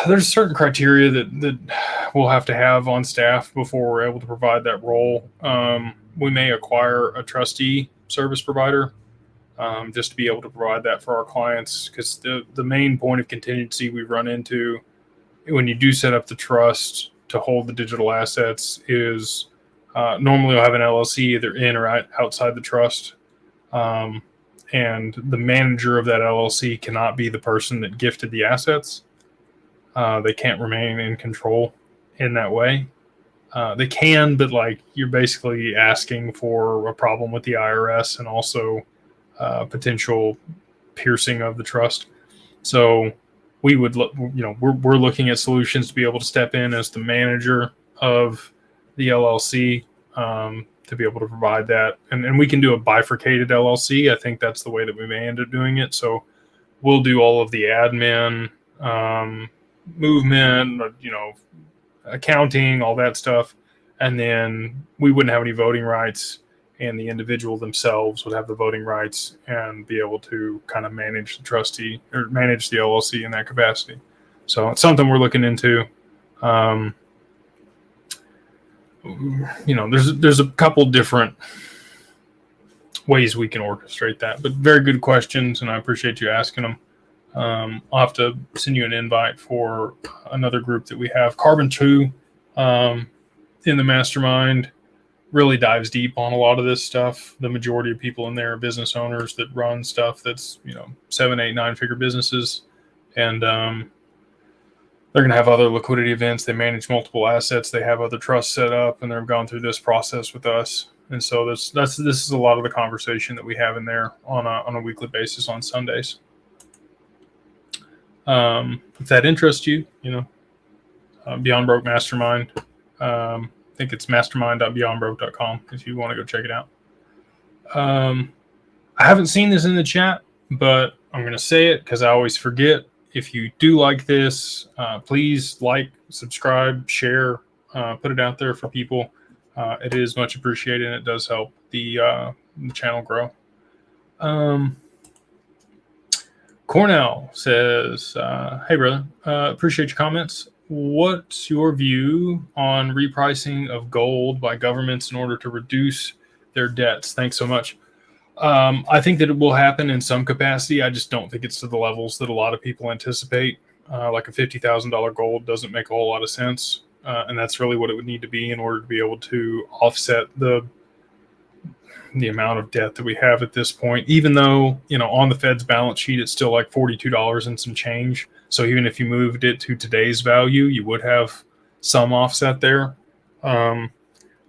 There's certain criteria that we'll have to have on staff before we're able to provide that role. We may acquire a trustee service provider just to be able to provide that for our clients, because the main point of contingency we run into when you do set up the trust to hold the digital assets is normally you'll have an LLC either in or outside the trust. And the manager of that LLC cannot be the person that gifted the assets. They can't remain in control in that way. They can, but like, you're basically asking for a problem with the IRS and also potential piercing of the trust. So we would look, we're looking at solutions to be able to step in as the manager of the LLC to be able to provide that. And we can do a bifurcated LLC. I think that's the way that we may end up doing it. So we'll do all of the admin, movement, accounting, all that stuff. And then we wouldn't have any voting rights, and the individual themselves would have the voting rights and be able to kind of manage the trustee or manage the LLC in that capacity. So it's something we're looking into. There's a couple different ways we can orchestrate that, but very good questions, and I appreciate you asking them. I'll have to send you an invite for another group that we have, Carbon 2, in the mastermind. really dives deep on a lot of this stuff. The majority of people in there are business owners that run stuff that's, 7, 8, 9-figure businesses. And they're going to have other liquidity events. They manage multiple assets. They have other trusts set up, and they've gone through this process with us. And so this is a lot of the conversation that we have in there on a weekly basis on Sundays. If that interests you, Beyond Broke Mastermind. I think it's mastermind.beyondbroke.com if you want to go check it out. I haven't seen this in the chat, but I'm going to say it because I always forget. If you do like this, please like, subscribe, share, put it out there for people. It is much appreciated, and it does help the channel grow. Cornell says, hey, brother, appreciate your comments. What's your view on repricing of gold by governments in order to reduce their debts? Thanks so much. I think that it will happen in some capacity. I just don't think it's to the levels that a lot of people anticipate. Like a $50,000 gold doesn't make a whole lot of sense. And that's really what it would need to be in order to be able to offset the amount of debt that we have at this point, even though, on the Fed's balance sheet, it's still like $42 and some change. So even if you moved it to today's value, you would have some offset there.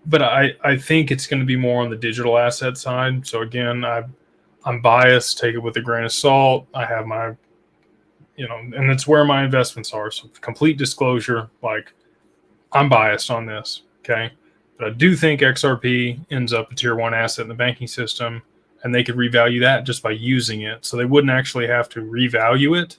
But I think it's going to be more on the digital asset side. So again, I'm biased, take it with a grain of salt. I have my, and it's where my investments are. So complete disclosure, like I'm biased on this. Okay. But I do think XRP ends up a tier 1 asset in the banking system, and they could revalue that just by using it. So they wouldn't actually have to revalue it.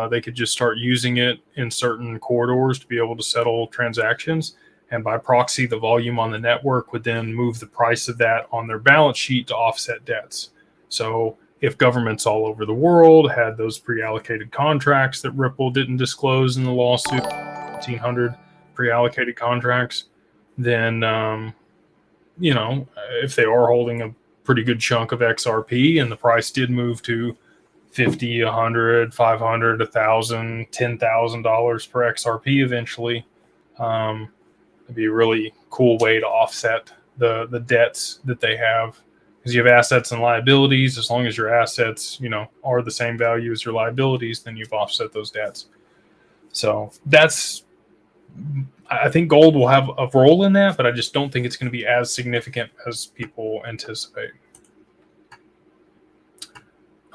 They could just start using it in certain corridors to be able to settle transactions. And by proxy, the volume on the network would then move the price of that on their balance sheet to offset debts. So if governments all over the world had those pre-allocated contracts that Ripple didn't disclose in the lawsuit, 1,500 pre-allocated contracts, then, if they are holding a pretty good chunk of XRP and the price did move to $50, $100, $500, $1,000, $10,000 per XRP eventually, it'd be a really cool way to offset the debts that they have, because you have assets and liabilities. As long as your assets, are the same value as your liabilities, then you've offset those debts. So I think gold will have a role in that, but I just don't think it's going to be as significant as people anticipate.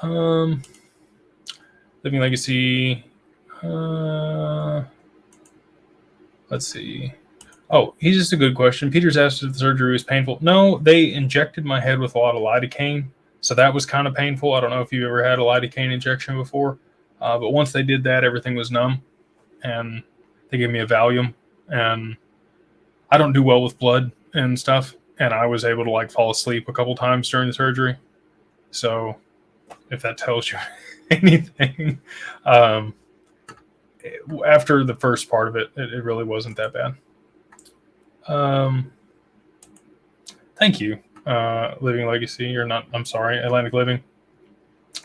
Living Legacy. Let's see. Oh, he's just a good question. Peter's asked if the surgery was painful. No, they injected my head with a lot of lidocaine, so that was kind of painful. I don't know if you ever had a lidocaine injection before, but once they did that, everything was numb, and they gave me a Valium, and I don't do well with blood and stuff, and I was able to fall asleep a couple times during the surgery. So if that tells you anything, after the first part of it, it really wasn't that bad. Thank you, Living Legacy, or not, I'm sorry, Atlantic Living.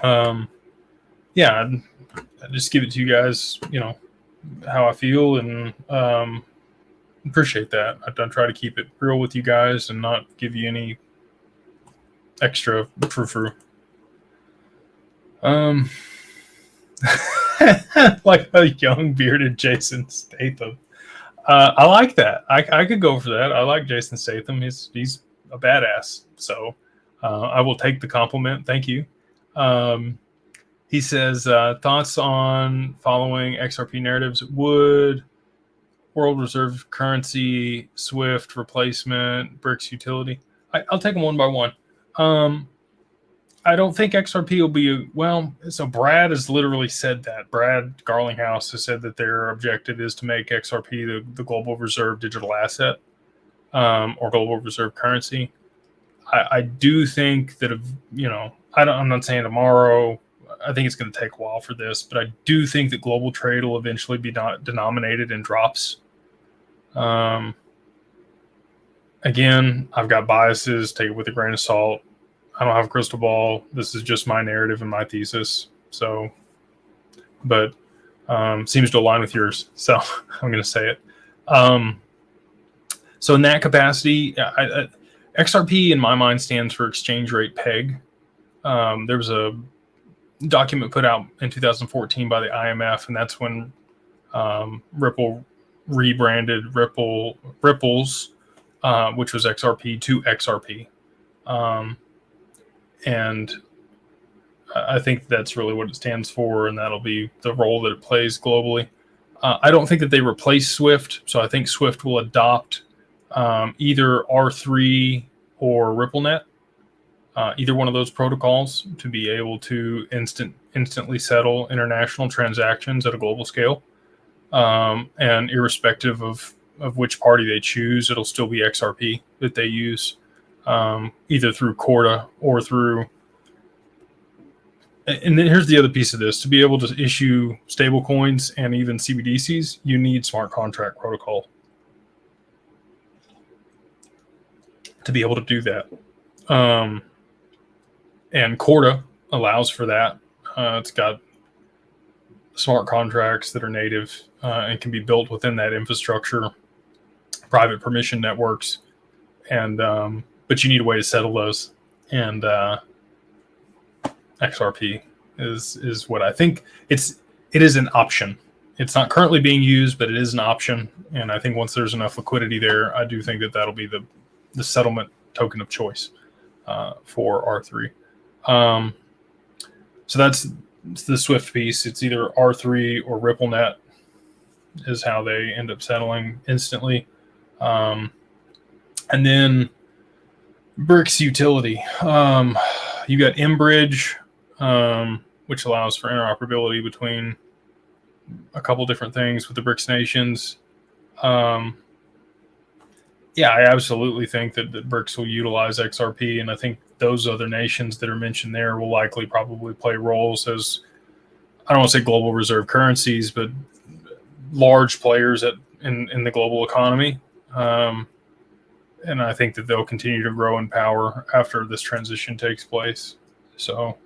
Yeah, I just give it to you guys, how I feel, and appreciate that. I try to keep it real with you guys and not give you any extra frou-frou. Like a young bearded Jason Statham. I like that. I could go for that. I like Jason Statham. He's a badass. So I will take the compliment. Thank you. He says, thoughts on following XRP narratives. Would World Reserve Currency, SWIFT replacement, BRICS Utility? I'll take them one by one. I don't think XRP will be so Brad has literally said that. Brad Garlinghouse has said that their objective is to make XRP the global reserve digital asset, or global reserve currency. I do think that, I'm not saying tomorrow. I think it's going to take a while for this, but I do think that global trade will eventually be denominated in drops. Again, I've got biases. Take it with a grain of salt. I don't have a crystal ball. This is just my narrative and my thesis. So, but seems to align with yours. So I'm going to say it. So in that capacity, XRP in my mind stands for exchange rate peg. There was a document put out in 2014 by the IMF, and that's when Ripple rebranded Ripples, which was XRP, to XRP. And I think that's really what it stands for, and that'll be the role that it plays globally. I don't think that they replace Swift, so I think Swift will adopt either R3 or RippleNet, either one of those protocols, to be able to instantly settle international transactions at a global scale. And irrespective of which party they choose, it'll still be XRP that they use, either through Corda or through. And then here's the other piece of this: to be able to issue stablecoins and even CBDCs, you need smart contract protocol to be able to do that. And Corda allows for that. It's got smart contracts that are native and can be built within that infrastructure, private permission networks, and but you need a way to settle those. And XRP is what I think it is an option. It's not currently being used, but it is an option. And I think once there's enough liquidity there, I do think that that'll be the settlement token of choice for R3. So that's the Swift piece. It's either R3 or RippleNet is how they end up settling instantly. And then BRICS Utility. You got mBridge, which allows for interoperability between a couple different things with the BRICS nations. Yeah, I absolutely think that BRICS will utilize XRP, and I think those other nations that are mentioned there will likely probably play roles as, I don't want to say global reserve currencies, but large players in the global economy. And I think that they'll continue to grow in power after this transition takes place. So,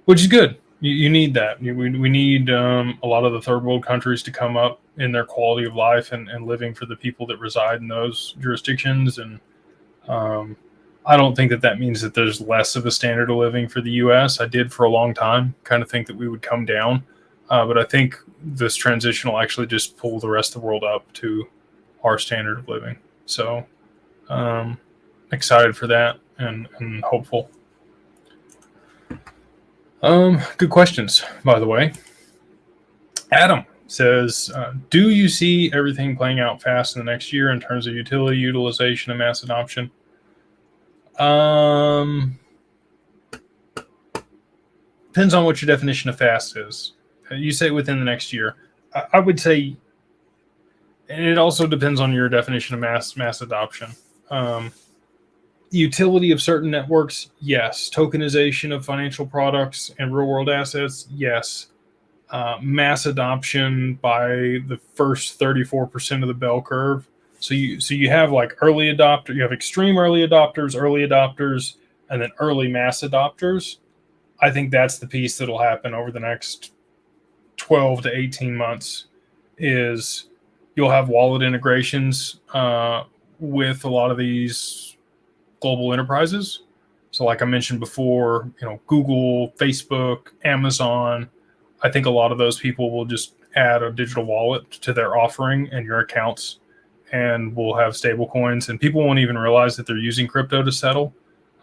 which is good. You need that. We need a lot of the third world countries to come up in their quality of life and living for the people that reside in those jurisdictions. And I don't think that means that there's less of a standard of living for the U.S. I did for a long time kind of think that we would come down. But I think this transition will actually just pull the rest of the world up to our standard of living. So excited for that and hopeful. Good questions, by the way. Adam says, do you see everything playing out fast in the next year in terms of utility utilization and mass adoption? Depends on what your definition of fast is. You say within the next year. I would say, and it also depends on your definition of mass adoption. Utility of certain networks, yes. Tokenization of financial products and real world assets, yes. Mass adoption by the first 34% of the bell curve. So you have like early adopter, you have extreme early adopters, and then early mass adopters. I think that's the piece that'll happen over the next 12 to 18 months. Is you'll have wallet integrations with a lot of these global enterprises. So like I mentioned before, Google, Facebook, Amazon, I think a lot of those people will just add a digital wallet to their offering and your accounts, and we'll have stable coins, and people won't even realize that they're using crypto to settle,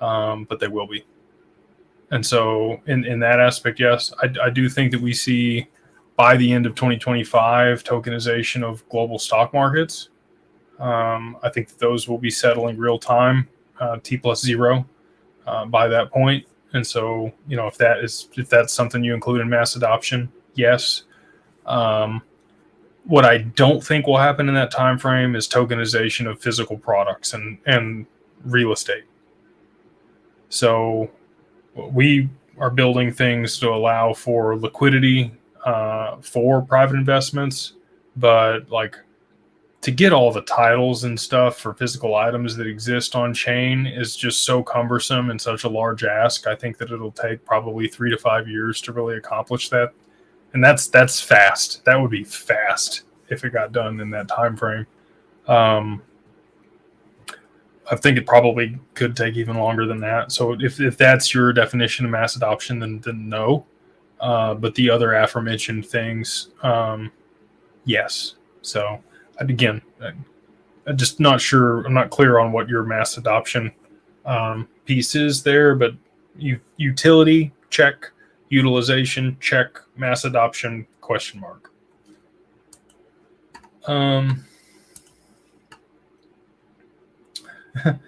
but they will be. And so in that aspect, yes, I do think that we see by the end of 2025 tokenization of global stock markets. I think that those will be settling real time, T+0 by that point. And so, if that's something you include in mass adoption, yes. What I don't think will happen in that time frame is tokenization of physical products and real estate. So we are building things to allow for liquidity for private investments, but like to get all the titles and stuff for physical items that exist on chain is just so cumbersome and such a large ask. I think that it'll take probably 3 to 5 years to really accomplish that. And that's fast. That would be fast if it got done in that time frame. I think it probably could take even longer than that. So if that's your definition of mass adoption, then no. But the other aforementioned things, yes. So again, I'm just not sure. I'm not clear on what your mass adoption piece is there. But utility, check. Utilization, check. Mass adoption, question mark.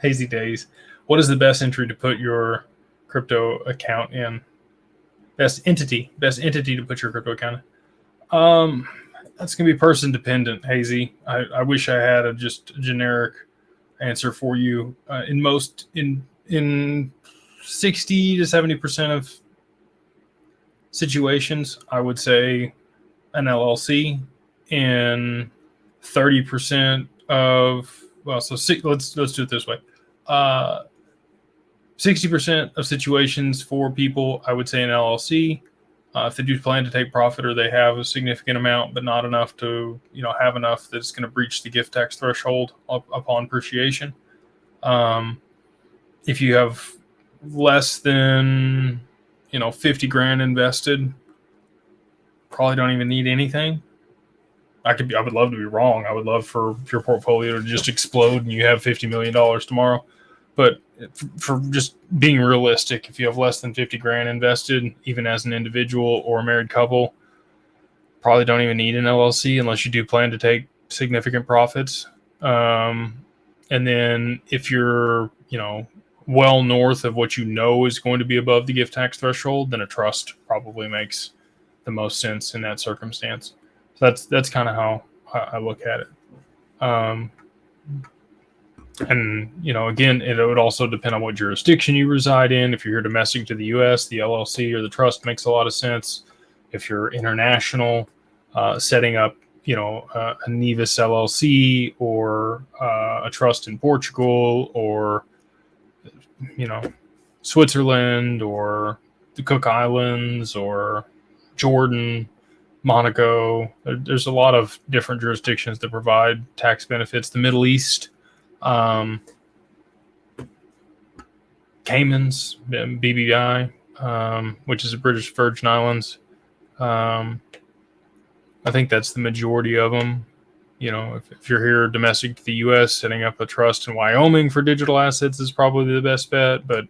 Hazy days. What is the best entry to put your crypto account in? Best entity to put your crypto account in. That's gonna be person dependent, Hazy. I wish I had a just generic answer for you. In 60 to 70% of situations, I would say an LLC. In 30% of let's do it this way. 60% of situations for people, I would say an LLC. If they do plan to take profit or they have a significant amount, but not enough to have enough that it's going to breach the gift tax threshold upon appreciation. If you have less than 50 grand invested, probably don't even need anything. I would love to be wrong. I would love for your portfolio to just explode and you have $50 million tomorrow. But for just being realistic, if you have less than 50 grand invested, even as an individual or a married couple, probably don't even need an LLC unless you do plan to take significant profits. And then if you're, well north of what is going to be above the gift tax threshold, then a trust probably makes the most sense in that circumstance. So that's kind of how I look at it. And again, it would also depend on what jurisdiction you reside in. If you're here domestic to the U.S., the LLC or the trust makes a lot of sense. If you're international, setting up a Nevis LLC or a trust in Portugal or Switzerland or the Cook Islands or Jordan, Monaco. There's a lot of different jurisdictions that provide tax benefits. The Middle East, Caymans, BVI, which is the British Virgin Islands. I think that's the majority of them. If you're here domestic to the U.S., setting up a trust in Wyoming for digital assets is probably the best bet. But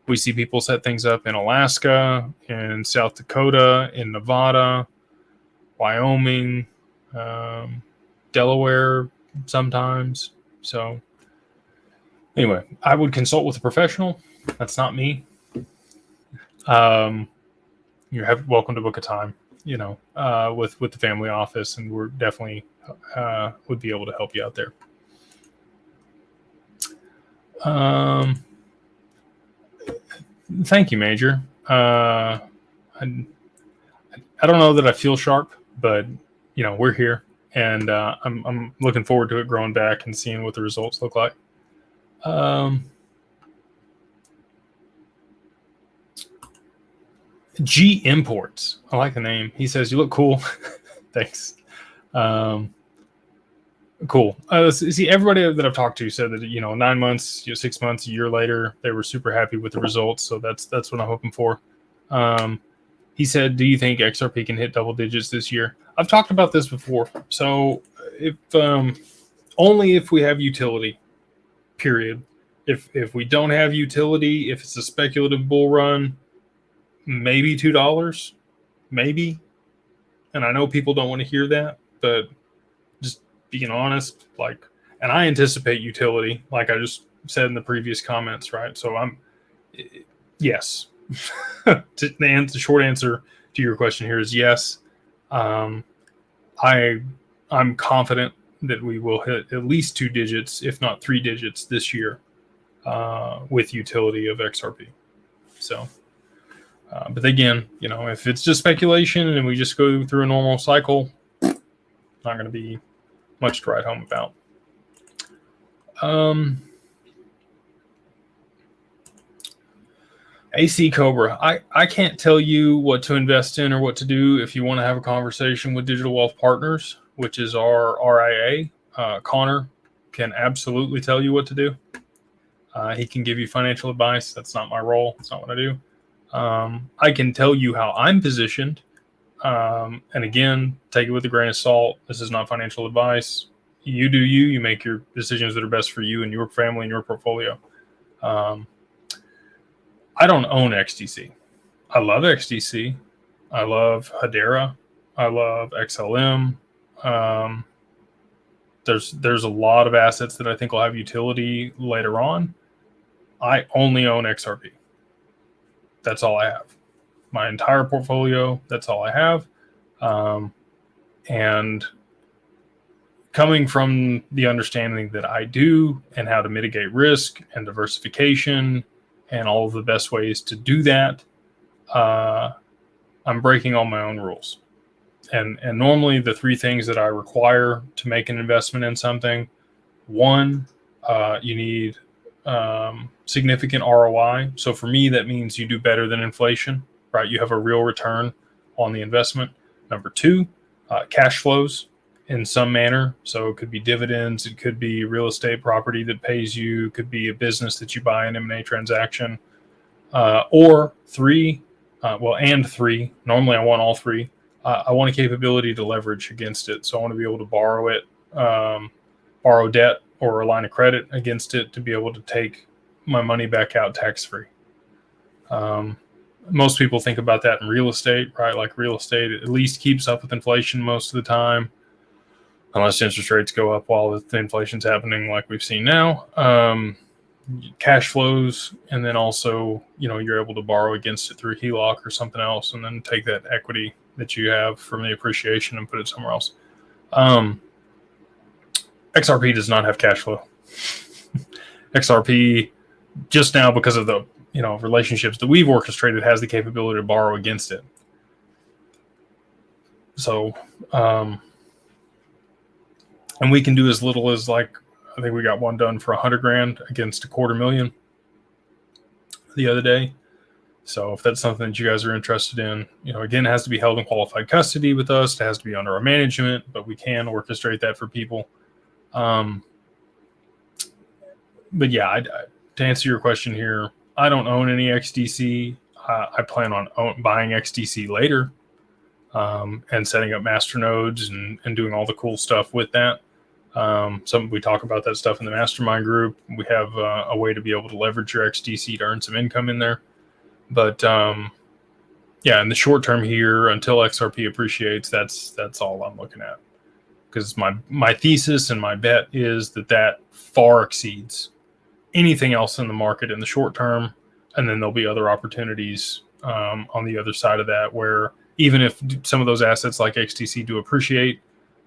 we see people set things up in Alaska, in South Dakota, in Nevada, Wyoming, Delaware sometimes. So anyway, I would consult with a professional. That's not me. You're welcome to book a time, with the family office, and we're definitely would be able to help you out there. Thank you, Major. I don't know that I feel sharp, but we're here, and I'm looking forward to it growing back and seeing what the results look like. G Imports. I like the name. He says, "You look cool." Thanks. Cool. See, everybody that I've talked to said that 9 months, 6 months, a year later, they were super happy with the results. So that's what I'm hoping for. He said, "Do you think XRP can hit double digits this year?" I've talked about this before. So if only if we have utility. Period. If we don't have utility, if it's a speculative bull run, maybe $2, maybe. And I know people don't want to hear that, but just being honest, and I anticipate utility, like I just said in the previous comments, right? So yes. The short answer to your question here is yes. I'm confident that we will hit at least 2 digits, if not 3 digits this year, with utility of XRP. So, but again, if it's just speculation and we just go through a normal cycle, not going to be much to write home about. AC Cobra, I can't tell you what to invest in or what to do. If you want to have a conversation with Digital Wealth Partners, which is our RIA, Connor can absolutely tell you what to do. He can give you financial advice. That's not my role. That's not what I do. I can tell you how I'm positioned. And again, take it with a grain of salt. This is not financial advice. You do you. You make your decisions that are best for you and your family and your portfolio. I don't own XTC. I love XTC. I love Hedera. I love XLM. There's a lot of assets that I think will have utility later on. I only own XRP. That's all I have. My entire portfolio, that's all I have. And coming from the understanding that I do and how to mitigate risk and diversification and all of the best ways to do that, I'm breaking all my own rules. And normally the three things that I require to make an investment in something, one, you need significant ROI. So for me, that means you do better than inflation, right? You have a real return on the investment. Number two, cash flows in some manner. So it could be dividends. It could be real estate property that pays you. It could be a business that you buy an M&A transaction. Or three, and three, normally I want all three. I want a capability to leverage against it. So I want to be able to borrow it, borrow debt or a line of credit against it to be able to take my money back out tax-free. Most people think about that in real estate, right? Like real estate at least keeps up with inflation most of the time, unless interest rates go up while the inflation's happening like we've seen now. Cash flows, and then also, you're able to borrow against it through HELOC or something else, and then take that equity that you have from the appreciation and put it somewhere else. XRP does not have cash flow. XRP, just now because of the relationships that we've orchestrated, has the capability to borrow against it. So, and we can do as little as I think we got one done for $100,000 against $250,000 the other day. So if that's something that you guys are interested in, again, it has to be held in qualified custody with us. It has to be under our management, but we can orchestrate that for people. But yeah, to answer your question here, I don't own any XDC. I plan on buying XDC later, and setting up masternodes and doing all the cool stuff with that. We talk about that stuff in the mastermind group. We have a way to be able to leverage your XDC to earn some income in there. But in the short term here, until XRP appreciates, that's all I'm looking at. Because my thesis and my bet is that far exceeds anything else in the market in the short term. And then there'll be other opportunities on the other side of that, where even if some of those assets like XTC do appreciate,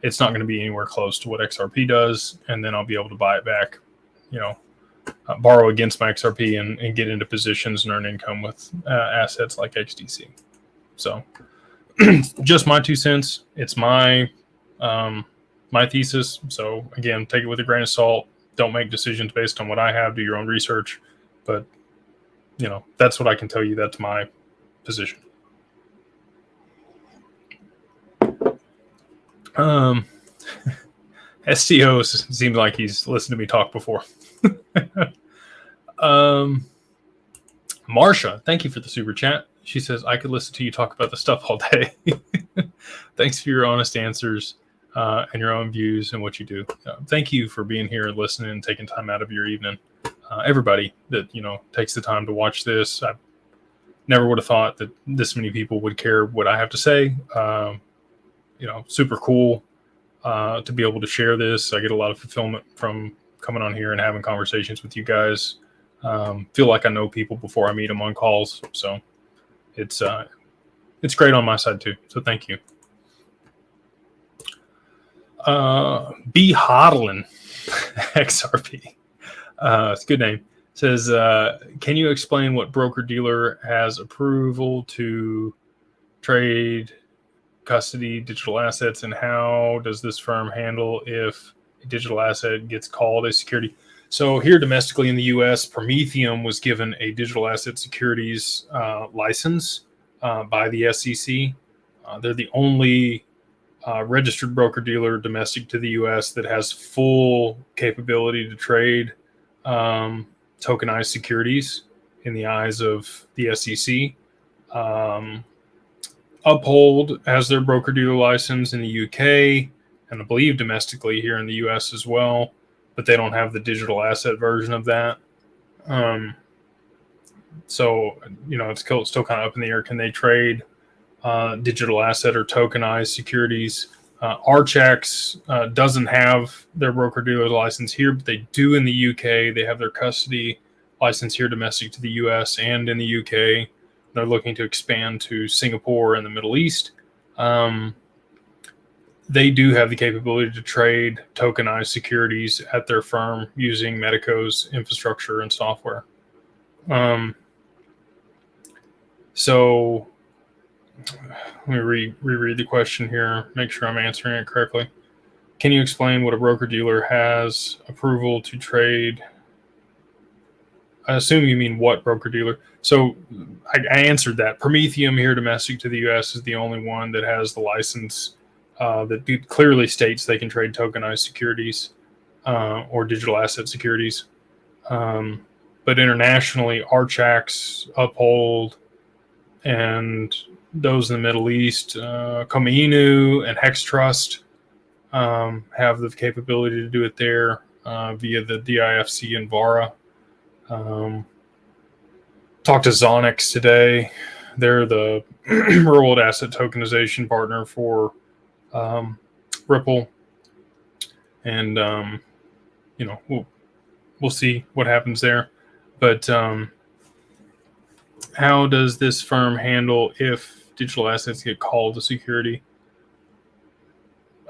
it's not going to be anywhere close to what XRP does. And then I'll be able to buy it back, borrow against my XRP and get into positions and earn income with assets like XTC. So just my 2 cents. It's my thesis. So again, take it with a grain of salt. Don't make decisions based on what I have. Do your own research. But, that's what I can tell you. That's my position. STO seems like he's listened to me talk before. Marsha, thank you for the super chat. She says, I could listen to you talk about the stuff all day. Thanks for your honest answers and your own views and what you do. Thank you for being here and listening and taking time out of your evening. Everybody that, takes the time to watch this. I never would have thought that this many people would care what I have to say. Super cool to be able to share this. I get a lot of fulfillment from coming on here and having conversations with you guys. Feel like I know people before I meet them on calls. So it's great on my side too. So thank you. B Hodlin XRP. It's a good name. Says, can you explain what broker dealer has approval to trade custody digital assets, and how does this firm handle if a digital asset gets called a security? So here domestically in the US, Prometheum was given a digital asset securities license by the SEC. They're the only registered broker dealer domestic to the US that has full capability to trade tokenized securities in the eyes of the SEC. Uphold has their broker-dealer license in the UK, and I believe domestically here in the US as well, but they don't have the digital asset version of that. So, it's still kind of up in the air. Can they trade digital asset or tokenized securities? Archax doesn't have their broker-dealer license here, but they do in the UK. They have their custody license here domestic to the US and in the UK. They're looking to expand to Singapore and the Middle East. They do have the capability to trade tokenized securities at their firm using Medico's infrastructure and software. So let me reread the question here, make sure I'm answering it correctly. Can you explain what a broker-dealer has approval to trade? I assume you mean what broker-dealer. So I answered that. Prometheum here domestic to the US is the only one that has the license that clearly states they can trade tokenized securities or digital asset securities. But internationally, Archax, Uphold, and those in the Middle East, Komeinu and Hex Trust have the capability to do it there via the DIFC and VARA. Talked to Zonix today. They're the real-world asset tokenization partner for Ripple, and we'll see what happens there. But how does this firm handle if digital assets get called a security?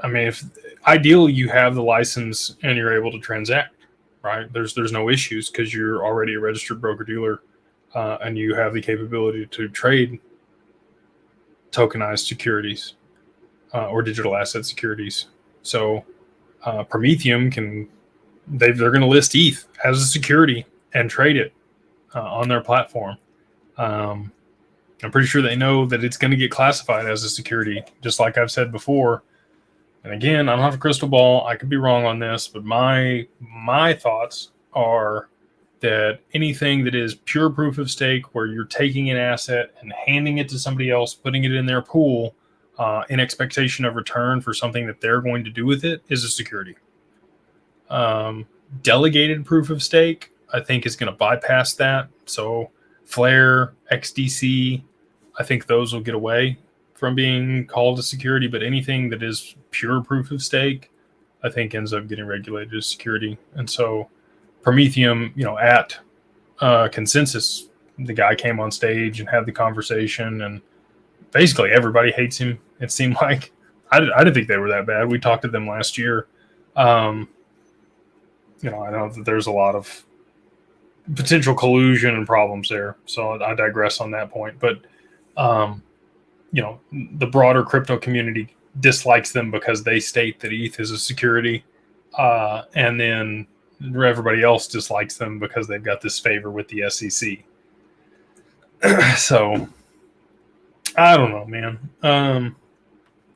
I mean, if ideally you have the license and you're able to transact, right? There's no issues because you're already a registered broker-dealer and you have the capability to trade tokenized securities or digital asset securities. So Prometheum they're going to list ETH as a security and trade it on their platform. I'm pretty sure they know that it's going to get classified as a security, just like I've said before. And again, I don't have a crystal ball. I could be wrong on this, but my thoughts are that anything that is pure proof of stake, where you're taking an asset and handing it to somebody else, putting it in their pool in expectation of return for something that they're going to do with it, is a security. Delegated proof of stake, I think, is going to bypass that. So Flare, XDC, I think those will get away from being called a security, but anything that is pure proof of stake, I think ends up getting regulated as security. And so Prometheum, at Consensus, the guy came on stage and had the conversation, and basically everybody hates him. It seemed like I didn't think they were that bad. We talked to them last year. I know that there's a lot of potential collusion and problems there, so I digress on that point. But the broader crypto community dislikes them because they state that ETH is a security, and then everybody else dislikes them because they've got this favor with the SEC. So I don't know, man.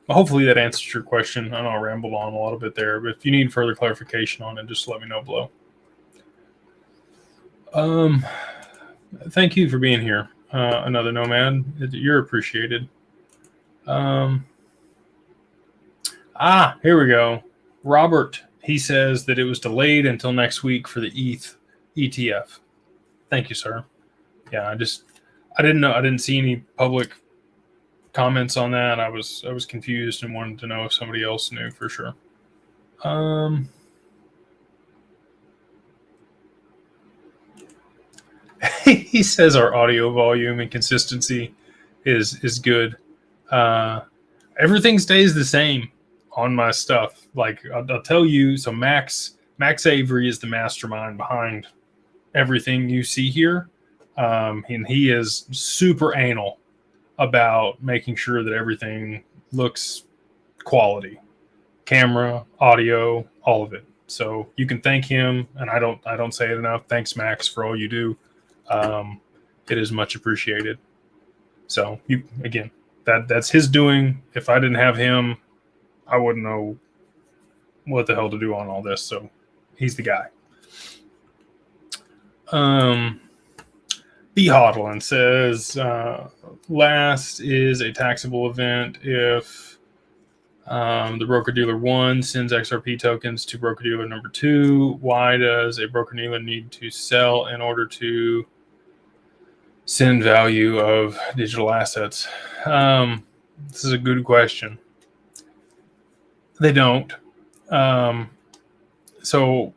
Hopefully that answers your question. I know I rambled on a little bit there, but if you need further clarification on it, just let me know below. Thank you for being here, another Nomad. You're appreciated. Here we go. Robert, he says that it was delayed until next week for the ETH ETF. Thank you, sir. Yeah, I didn't know. I didn't see any public comments on that. I was confused and wanted to know if somebody else knew for sure. He says our audio volume and consistency is good. Everything stays the same on my stuff. Like I'll tell you, so Max Avery is the mastermind behind everything you see here. And he is super anal about making sure that everything looks quality, camera, audio, all of it. So you can thank him, and I don't say it enough. Thanks, Max, for all you do. It is much appreciated. So that's his doing. If I didn't have him, I wouldn't know what the hell to do on all this. So he's the guy. B Hodlin says last is a taxable event if the broker-dealer 1 sends XRP tokens to broker-dealer number 2. Why does a broker-dealer need to sell in order to send value of digital assets? This is a good question. They don't. So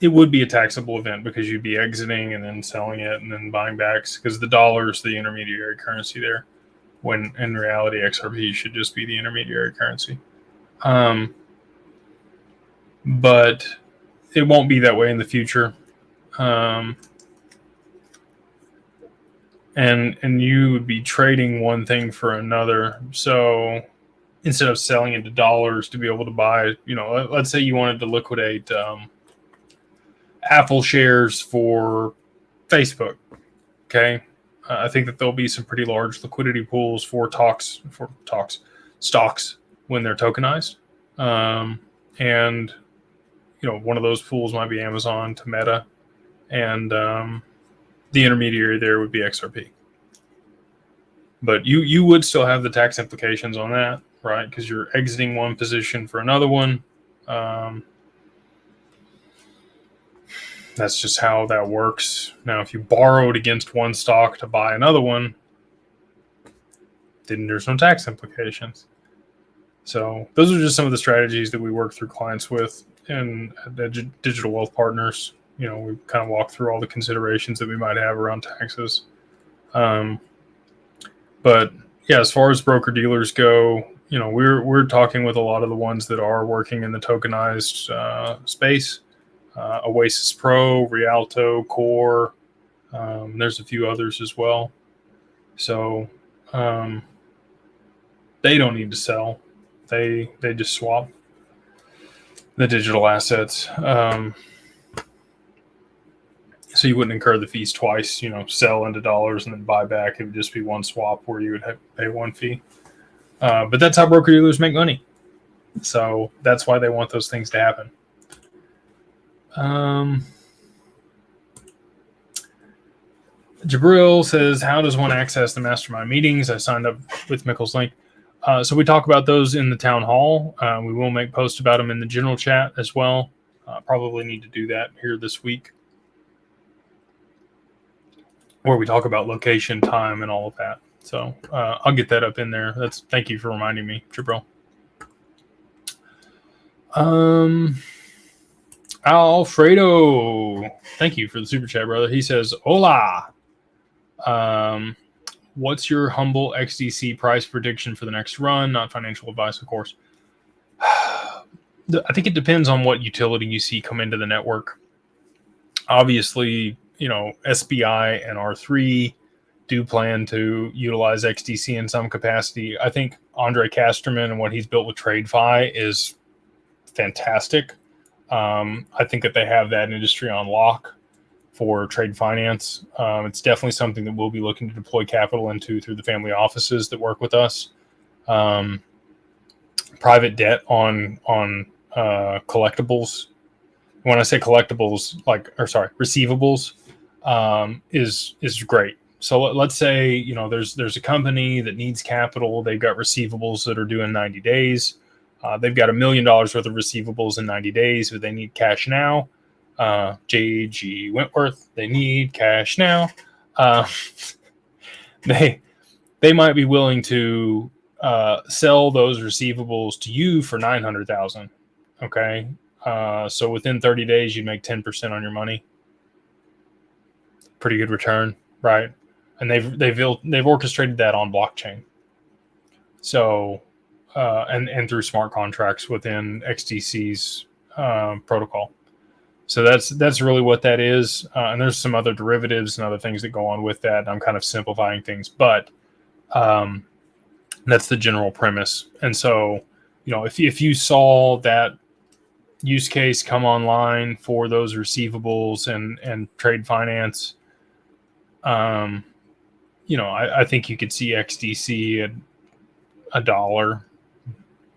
it would be a taxable event because you'd be exiting and then selling it and then buying back, because the dollar is the intermediary currency there, when in reality XRP should just be the intermediary currency. But it won't be that way in the future. And you would be trading one thing for another. So instead of selling into dollars to be able to buy, let's say you wanted to liquidate Apple shares for Facebook. Okay. I think that there'll be some pretty large liquidity pools for stocks when they're tokenized. And one of those pools might be Amazon to Meta, and the intermediary there would be XRP. But you would still have the tax implications on that, right? Because you're exiting one position for another one. That's just how that works. Now, if you borrowed against one stock to buy another one, then there's no tax implications. So those are just some of the strategies that we work through clients with and Digital Wealth Partners. We kind of walk through all the considerations that we might have around taxes. But yeah, as far as broker dealers go, we're talking with a lot of the ones that are working in the tokenized space. Oasis Pro, Rialto, Core. There's a few others as well. So they don't need to sell. They just swap the digital assets. So you wouldn't incur the fees twice, sell into dollars and then buy back. It would just be one swap where you would pay one fee. But that's how broker dealers make money. So that's why they want those things to happen. Jabril says, how does one access the mastermind meetings? I signed up with Mikkel's link. So we talk about those in the town hall. We will make posts about them in the general chat as well. Probably need to do that here this week, where we talk about location, time, and all of that. So I'll get that up in there. Thank you for reminding me, Jabril. Alfredo, thank you for the super chat, brother. He says, hola. What's your humble XDC price prediction for the next run? Not financial advice, of course. I think it depends on what utility you see come into the network. Obviously, SBI and R3 do plan to utilize XDC in some capacity. I think Andre Casterman and what he's built with TradeFi is fantastic. I think that they have that industry on lock for trade finance. It's definitely something that we'll be looking to deploy capital into through the family offices that work with us. Private debt on collectibles. When I say collectibles, receivables, is great. So let's say there's a company that needs capital. They've got receivables that are due in 90 days. They've got $1 million worth of receivables in 90 days, but they need cash now. J.G. Wentworth, they need cash now. They might be willing to sell those receivables to you for $900,000. Okay, so within 30 days, you make 10% on your money. Pretty good return, right? And they've orchestrated that on blockchain. So. And through smart contracts within XDC's protocol. So that's really what that is. And there's some other derivatives and other things that go on with that. I'm kind of simplifying things, but that's the general premise. And so, if you saw that use case come online for those receivables and trade finance, I think you could see XDC at $1.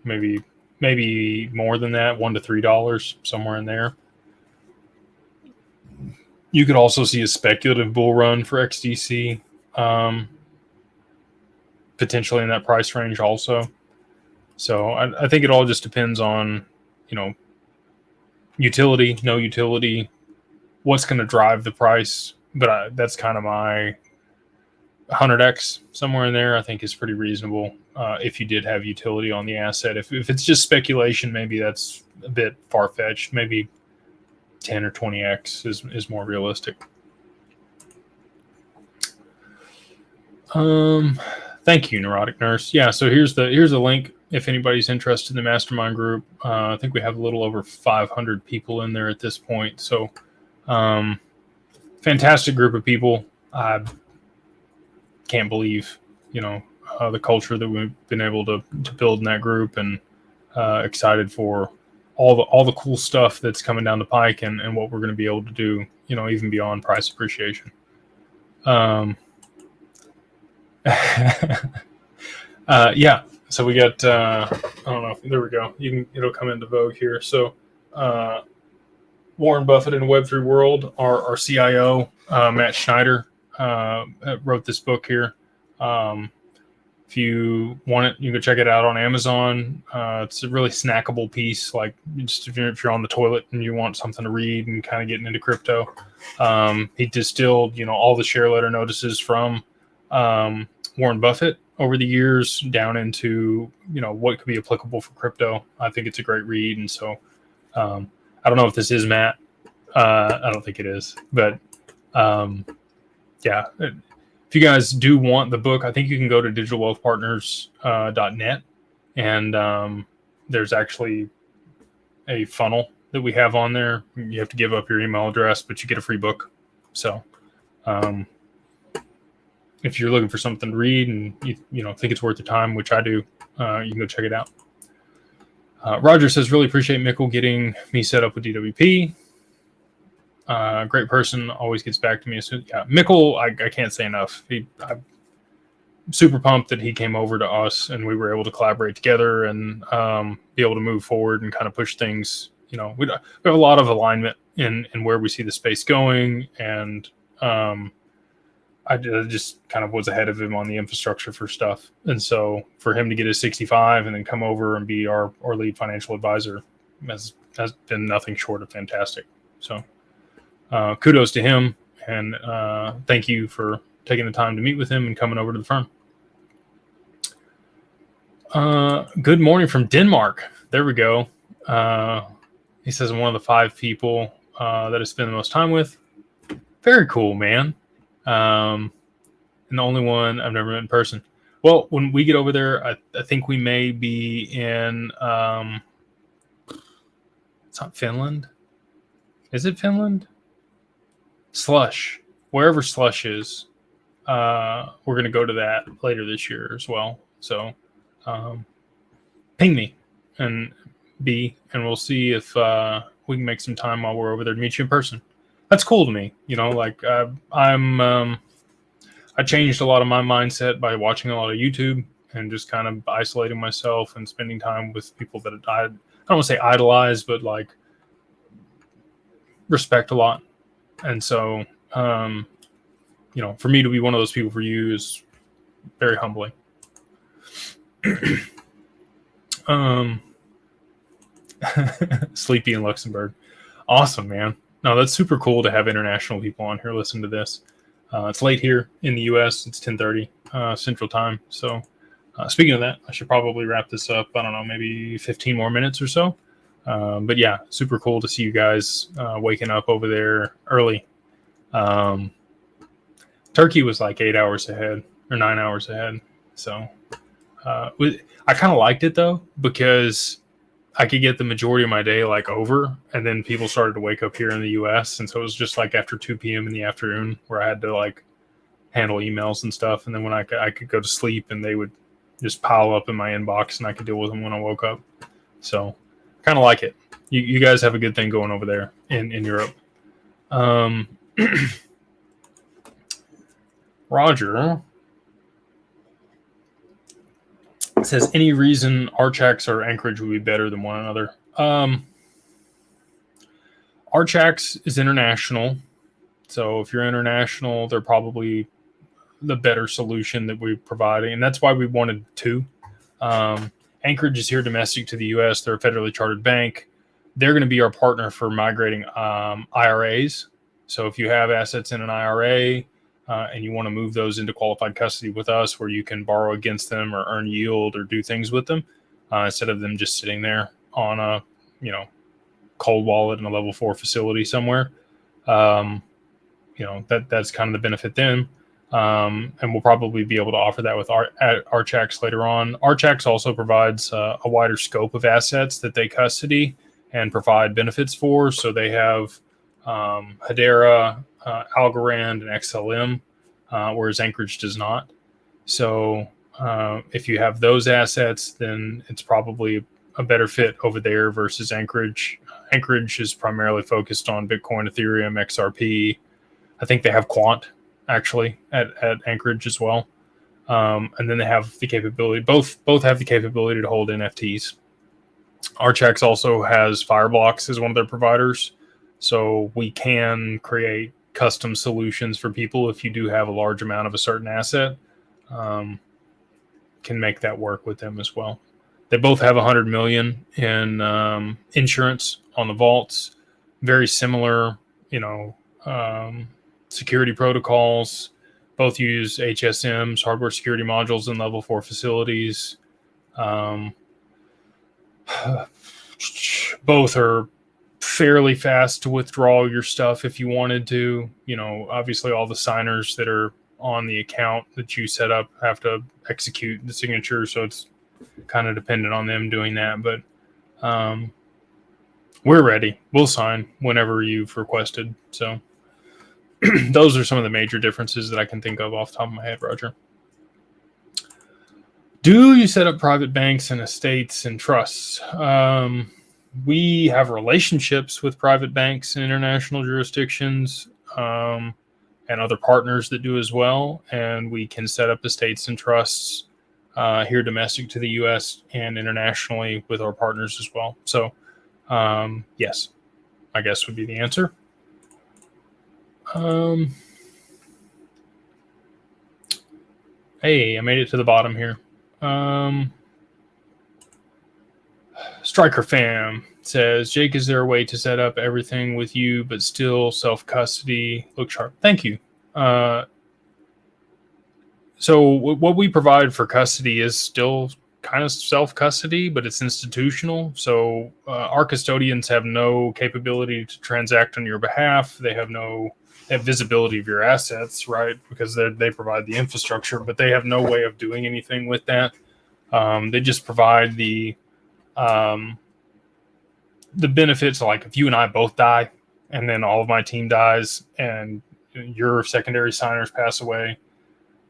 Maybe more than that, $1 to $3, somewhere in there. You could also see a speculative bull run for XDC, potentially in that price range also. So I think it all just depends on, utility, no utility, what's going to drive the price. But that's kind of my 100x somewhere in there, I think is pretty reasonable if you did have utility on the asset. If it's just speculation, maybe that's a bit far-fetched. Maybe 10 or 20x is more realistic. Thank you, Neurotic Nurse. Yeah, so here's the link if anybody's interested in the mastermind group. I think we have a little over 500 people in there at this point. So fantastic group of people. I can't believe, the culture that we've been able to build in that group, and excited for all the cool stuff that's coming down the pike and what we're going to be able to do, even beyond price appreciation. Yeah. So we got, I don't know. There we go. It'll come into vogue here. So, Warren Buffett in the Web3 world, our CIO, Matt Schneider, wrote this book here. If you want it, you can check it out on Amazon. It's a really snackable piece. Like just if you're on the toilet and you want something to read and kind of getting into crypto, he distilled, all the share letter notices from Warren Buffett over the years down into, what could be applicable for crypto. I think it's a great read. And so I don't know if this is Matt. I don't think it is. But yeah, if you guys do want the book, I think you can go to digitalwealthpartners.net. And there's actually a funnel that we have on there. You have to give up your email address, but you get a free book. So if you're looking for something to read and you think it's worth the time, which I do, you can go check it out. Roger says, really appreciate Mikkel getting me set up with DWP. Great person, always gets back to me as soon. Yeah, Mikkel, I can't say enough. I'm super pumped that he came over to us and we were able to collaborate together and be able to move forward and kind of push things. We have a lot of alignment in where we see the space going, and I just kind of was ahead of him on the infrastructure for stuff. And so for him to get his 65 and then come over and be our lead financial advisor has been nothing short of fantastic. So kudos to him, and thank you for taking the time to meet with him and coming over to the firm. Good morning from Denmark. There we go. He says, I'm one of the 5 people that I spend the most time with. Very cool, man. And the only one I've never met in person. Well, when we get over there, I think we may be in, it's not Finland. Is it Finland? Slush. Wherever Slush is, we're going to go to that later this year as well. So ping me and we'll see if we can make some time while we're over there to meet you in person. That's cool to me. I changed a lot of my mindset by watching a lot of YouTube and just kind of isolating myself and spending time with people that I don't want to say idolize, but like respect a lot. And so, for me to be one of those people for you is very humbling. Sleepy in Luxembourg. Awesome, man. No, that's super cool to have international people on here listen to this. It's late here in the U.S. It's 10:30 Central Time. So speaking of that, I should probably wrap this up. I don't know, maybe 15 more minutes or so. But yeah, super cool to see you guys waking up over there early. Turkey was like 8 hours ahead or 9 hours ahead. So I kind of liked it though, because I could get the majority of my day like over, and then people started to wake up here in the US. And so it was just like after 2 p.m. in the afternoon where I had to like handle emails and stuff. And then when I could go to sleep and they would just pile up in my inbox and I could deal with them when I woke up. So kind of like it. You guys have a good thing going over there in Europe. Roger says, any reason Archax or Anchorage would be better than one another? Archax is international. So if you're international, they're probably the better solution that we're providing. And that's why we wanted two. Anchorage is here domestic to the U.S. They're a federally chartered bank. They're going to be our partner for migrating IRAs. So if you have assets in an IRA and you want to move those into qualified custody with us, where you can borrow against them or earn yield or do things with them, instead of them just sitting there on a cold wallet in a level 4 facility somewhere, that's kind of the benefit then. And we'll probably be able to offer that with Archax later on. Archax also provides a wider scope of assets that they custody and provide benefits for. So they have Hedera, Algorand, and XLM, whereas Anchorage does not. So if you have those assets, then it's probably a better fit over there versus Anchorage. Anchorage is primarily focused on Bitcoin, Ethereum, XRP. I think they have Quant actually at Anchorage as well. And then they have the capability, both have the capability to hold NFTs. Archax also has Fireblocks as one of their providers. So we can create custom solutions for people if you do have a large amount of a certain asset. Can make that work with them as well. They both have $100 million in insurance on the vaults. Very similar, security protocols. Both use HSMs, hardware security modules, in level 4 facilities. Both are fairly fast to withdraw your stuff if you wanted to. Obviously all the signers that are on the account that you set up have to execute the signature, so it's kind of dependent on them doing that. But we're ready. We'll sign whenever you've requested. So those are some of the major differences that I can think of off the top of my head, Roger. Do you set up private banks and estates and trusts? We have relationships with private banks in international jurisdictions and other partners that do as well. And we can set up estates and trusts here domestic to the U.S. and internationally with our partners as well. So yes, I guess would be the answer. Hey, I made it to the bottom here. Striker Fam says, Jake, is there a way to set up everything with you but still self-custody? Look sharp. Thank you. So what we provide for custody is still kind of self-custody, but it's institutional. So our custodians have no capability to transact on your behalf. They have visibility of your assets, right? Because they provide the infrastructure, but they have no way of doing anything with that. They just provide the benefits. Like if you and I both die, and then all of my team dies, and your secondary signers pass away,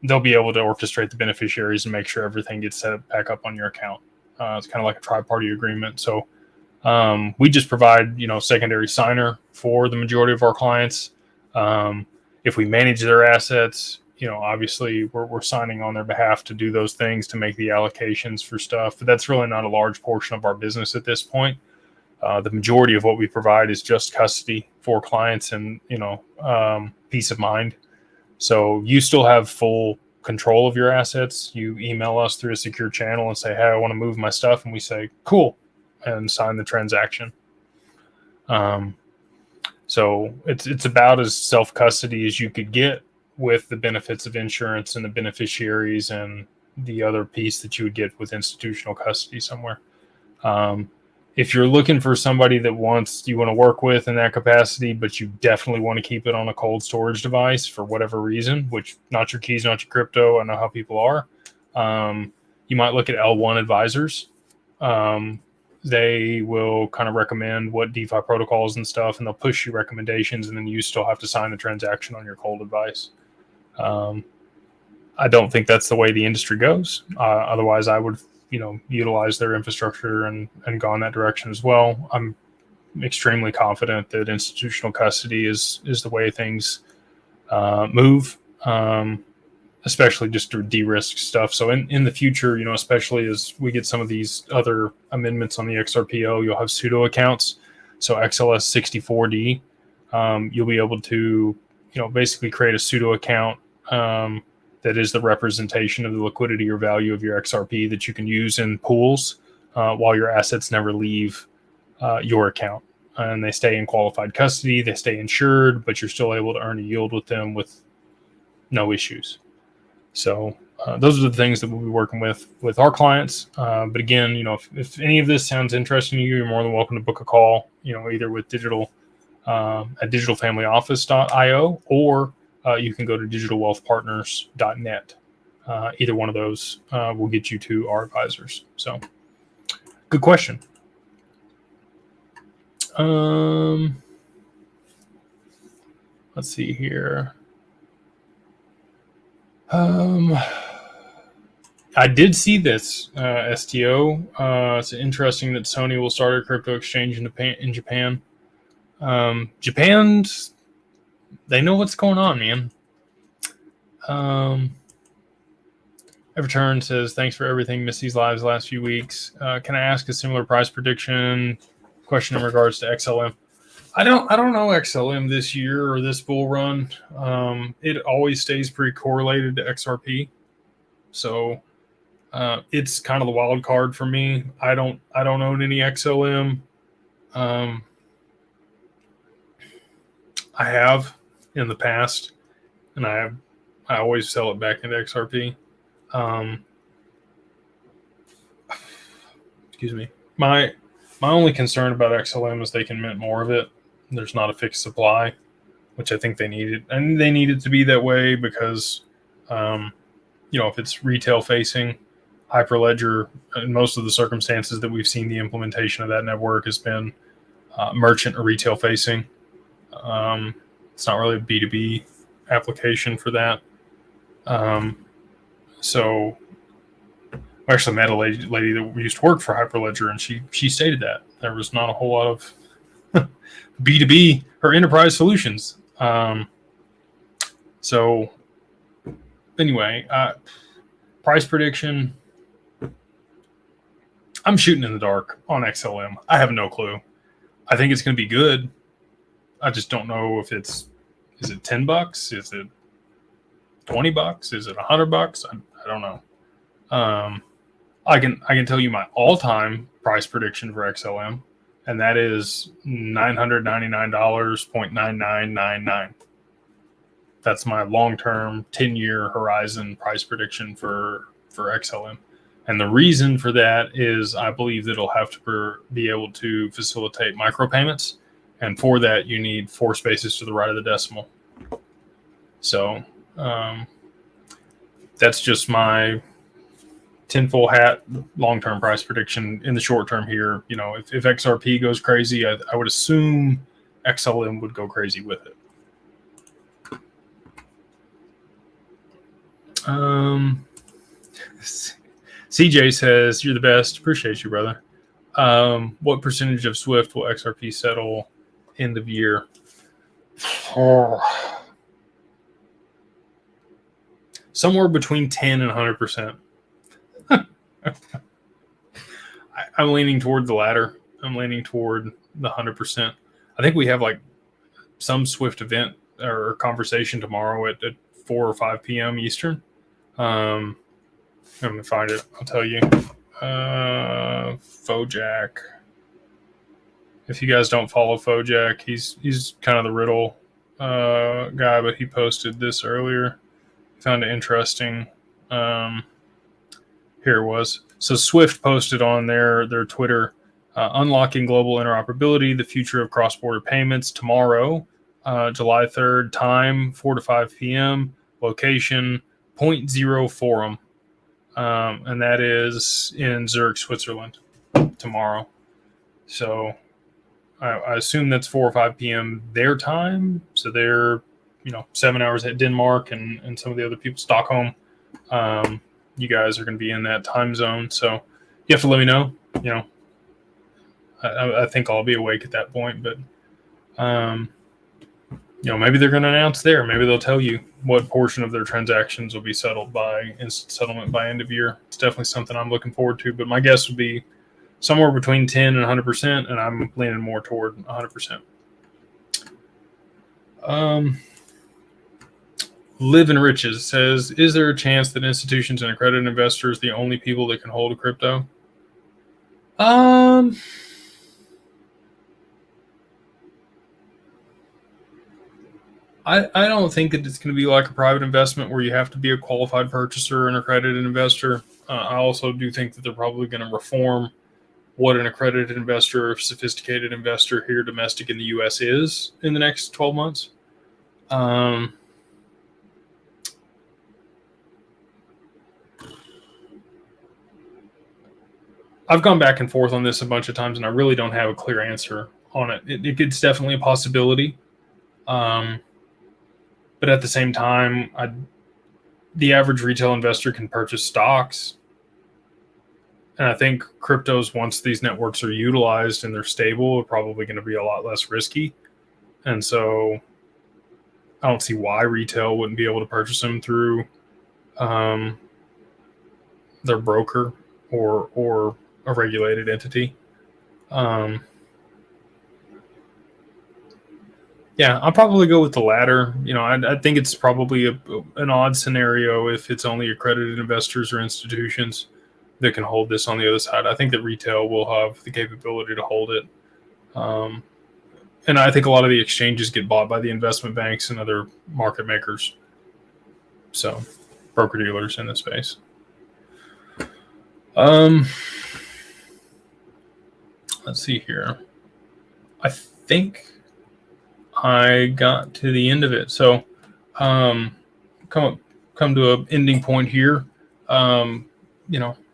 they'll be able to orchestrate the beneficiaries and make sure everything gets set back up on your account. It's kind of like a tri-party agreement. So we just provide, secondary signer for the majority of our clients. If we manage their assets, obviously we're signing on their behalf to do those things, to make the allocations for stuff. But that's really not a large portion of our business at this point. The majority of what we provide is just custody for clients and, peace of mind. So you still have full control of your assets. You email us through a secure channel and say, hey, I want to move my stuff. And we say, cool, and sign the transaction. So it's about as self-custody as you could get, with the benefits of insurance and the beneficiaries and the other piece that you would get with institutional custody somewhere. If you're looking for somebody that you want to work with in that capacity, but you definitely want to keep it on a cold storage device for whatever reason, which not your keys, not your crypto, I know how people are, you might look at L1 Advisors. They will kind of recommend what DeFi protocols and stuff, and they'll push you recommendations, and then you still have to sign the transaction on your cold device. I don't think that's the way the industry goes. Otherwise, I would utilize their infrastructure and go in that direction as well. I'm extremely confident that institutional custody is the way things move, especially just to de-risk stuff. So in the future, especially as we get some of these other amendments on the XRPO, you'll have pseudo accounts. So XLS 64D, you'll be able to, basically create a pseudo account that is the representation of the liquidity or value of your XRP that you can use in pools while your assets never leave your account. And they stay in qualified custody, they stay insured, but you're still able to earn a yield with them with no issues. So those are the things that we'll be working with our clients. But again, if any of this sounds interesting to you, you're more than welcome to book a call, either with digital at digitalfamilyoffice.io, or you can go to digitalwealthpartners.net. Either one of those will get you to our advisors. So good question. Let's see here. I did see this, STO. It's interesting that Sony will start a crypto exchange in Japan. Japan's, they know what's going on, man. Everturn says, thanks for everything. Missed these lives the last few weeks. Can I ask a similar price prediction question in regards to XLM? I don't know XLM this year or this bull run. It always stays pretty correlated to XRP. So it's kind of the wild card for me. I don't own any XLM. I have in the past, and I always sell it back into XRP. Excuse me. My only concern about XLM is they can mint more of it. There's not a fixed supply, which I think they needed. And they need it to be that way because, if it's retail facing, Hyperledger, in most of the circumstances that we've seen the implementation of that network has been merchant or retail facing. It's not really a B2B application for that. So I actually met a lady that used to work for Hyperledger, and she stated that there was not a whole lot of B2B or enterprise solutions. So anyway, price prediction. I'm shooting in the dark on XLM. I have no clue. I think it's going to be good. I just don't know if is it $10? Is it $20? Is it $100? I don't know. I can tell you my all-time price prediction for XLM, and that is $999.9999. That's my long-term 10-year horizon price prediction for XLM. And the reason for that is I believe that it'll have to be able to facilitate micropayments. And for that, you need 4 spaces to the right of the decimal. So that's just my tinfoil hat long-term price prediction. In the short term here, if XRP goes crazy, I would assume XLM would go crazy with it. CJ says, you're the best. Appreciate you, brother. What percentage of SWIFT will XRP settle end of year? Somewhere between 10 and 100%. I'm leaning toward the latter. I'm leaning toward the 100%. I think we have some SWIFT event or conversation tomorrow at 4 or 5 p.m. Eastern. I'm going to find it. I'll tell you. Fojack. If you guys don't follow Fojack, he's kind of the riddle guy, but he posted this earlier. Found it interesting. Here it was. So Swift posted on their Twitter, unlocking global interoperability, the future of cross-border payments tomorrow, July 3rd, time 4 to 5 p.m., location 0.0 Forum. And that is in Zurich, Switzerland tomorrow. So I assume that's 4 or 5 p.m. their time. So they're, 7 hours at Denmark and some of the other people, Stockholm. You guys are going to be in that time zone. So you have to let me know. I think I'll be awake at that point. But, maybe they're going to announce there. Maybe they'll tell you what portion of their transactions will be settled by instant settlement by end of year. It's definitely something I'm looking forward to. But my guess would be somewhere between 10 and 100%, and I'm leaning more toward 100%. Live in Riches says, is there a chance that institutions and accredited investors are the only people that can hold a crypto? I don't think that it's going to be like a private investment where you have to be a qualified purchaser and accredited investor. I also do think that they're probably going to reform what an accredited investor or sophisticated investor here domestic in the U.S. is in the next 12 months. I've gone back and forth on this a bunch of times, and I really don't have a clear answer on it. It's definitely a possibility. But at the same time, the average retail investor can purchase stocks. And I think cryptos, once these networks are utilized and they're stable, are probably going to be a lot less risky. And so I don't see why retail wouldn't be able to purchase them through their broker or a regulated entity. Yeah, I'll probably go with the latter. I think it's probably an odd scenario if it's only accredited investors or institutions that can hold this on the other side. I think that retail will have the capability to hold it. And I think a lot of the exchanges get bought by the investment banks and other market makers. So, broker dealers in the space. Let's see here. I think I got to the end of it. So, come to an ending point here.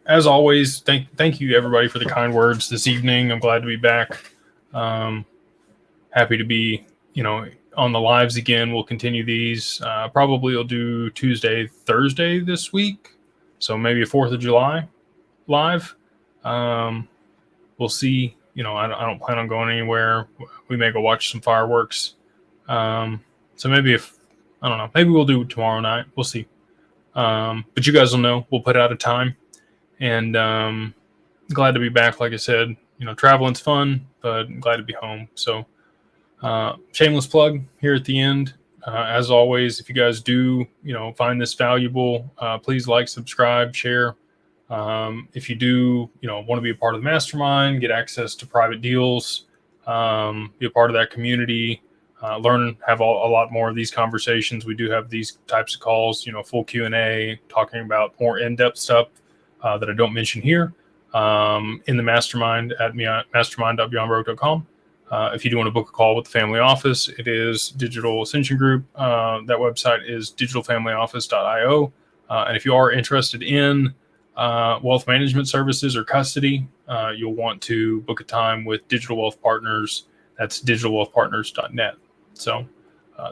As always, thank you everybody for the kind words this evening. I'm glad to be back. Happy to be, on the lives again. We'll continue these. Probably we'll do Tuesday, Thursday this week. So maybe a 4th of July live. We'll see. I don't plan on going anywhere. We may go watch some fireworks. So maybe I don't know, maybe we'll do it tomorrow night. We'll see. But you guys will know. We'll put out a time. And glad to be back. Like I said, traveling's fun, but I'm glad to be home. So shameless plug here at the end. As always, if you guys do, find this valuable, please like, subscribe, share. If you do, want to be a part of the mastermind, get access to private deals, be a part of that community, learn, have a lot more of these conversations. We do have these types of calls, full Q&A, talking about more in-depth stuff that I don't mention here in the mastermind at mastermind.beyondbroke.com. If you do want to book a call with the family office, it is Digital Ascension Group. That website is digitalfamilyoffice.io. And if you are interested in wealth management services or custody, you'll want to book a time with Digital Wealth Partners. That's digitalwealthpartners.net. So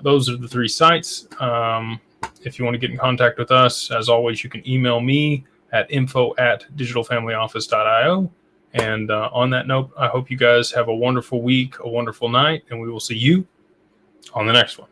those are the 3 sites. If you want to get in contact with us, as always, you can email me at info@digitalfamilyoffice.io. And on that note, I hope you guys have a wonderful week, a wonderful night, and we will see you on the next one.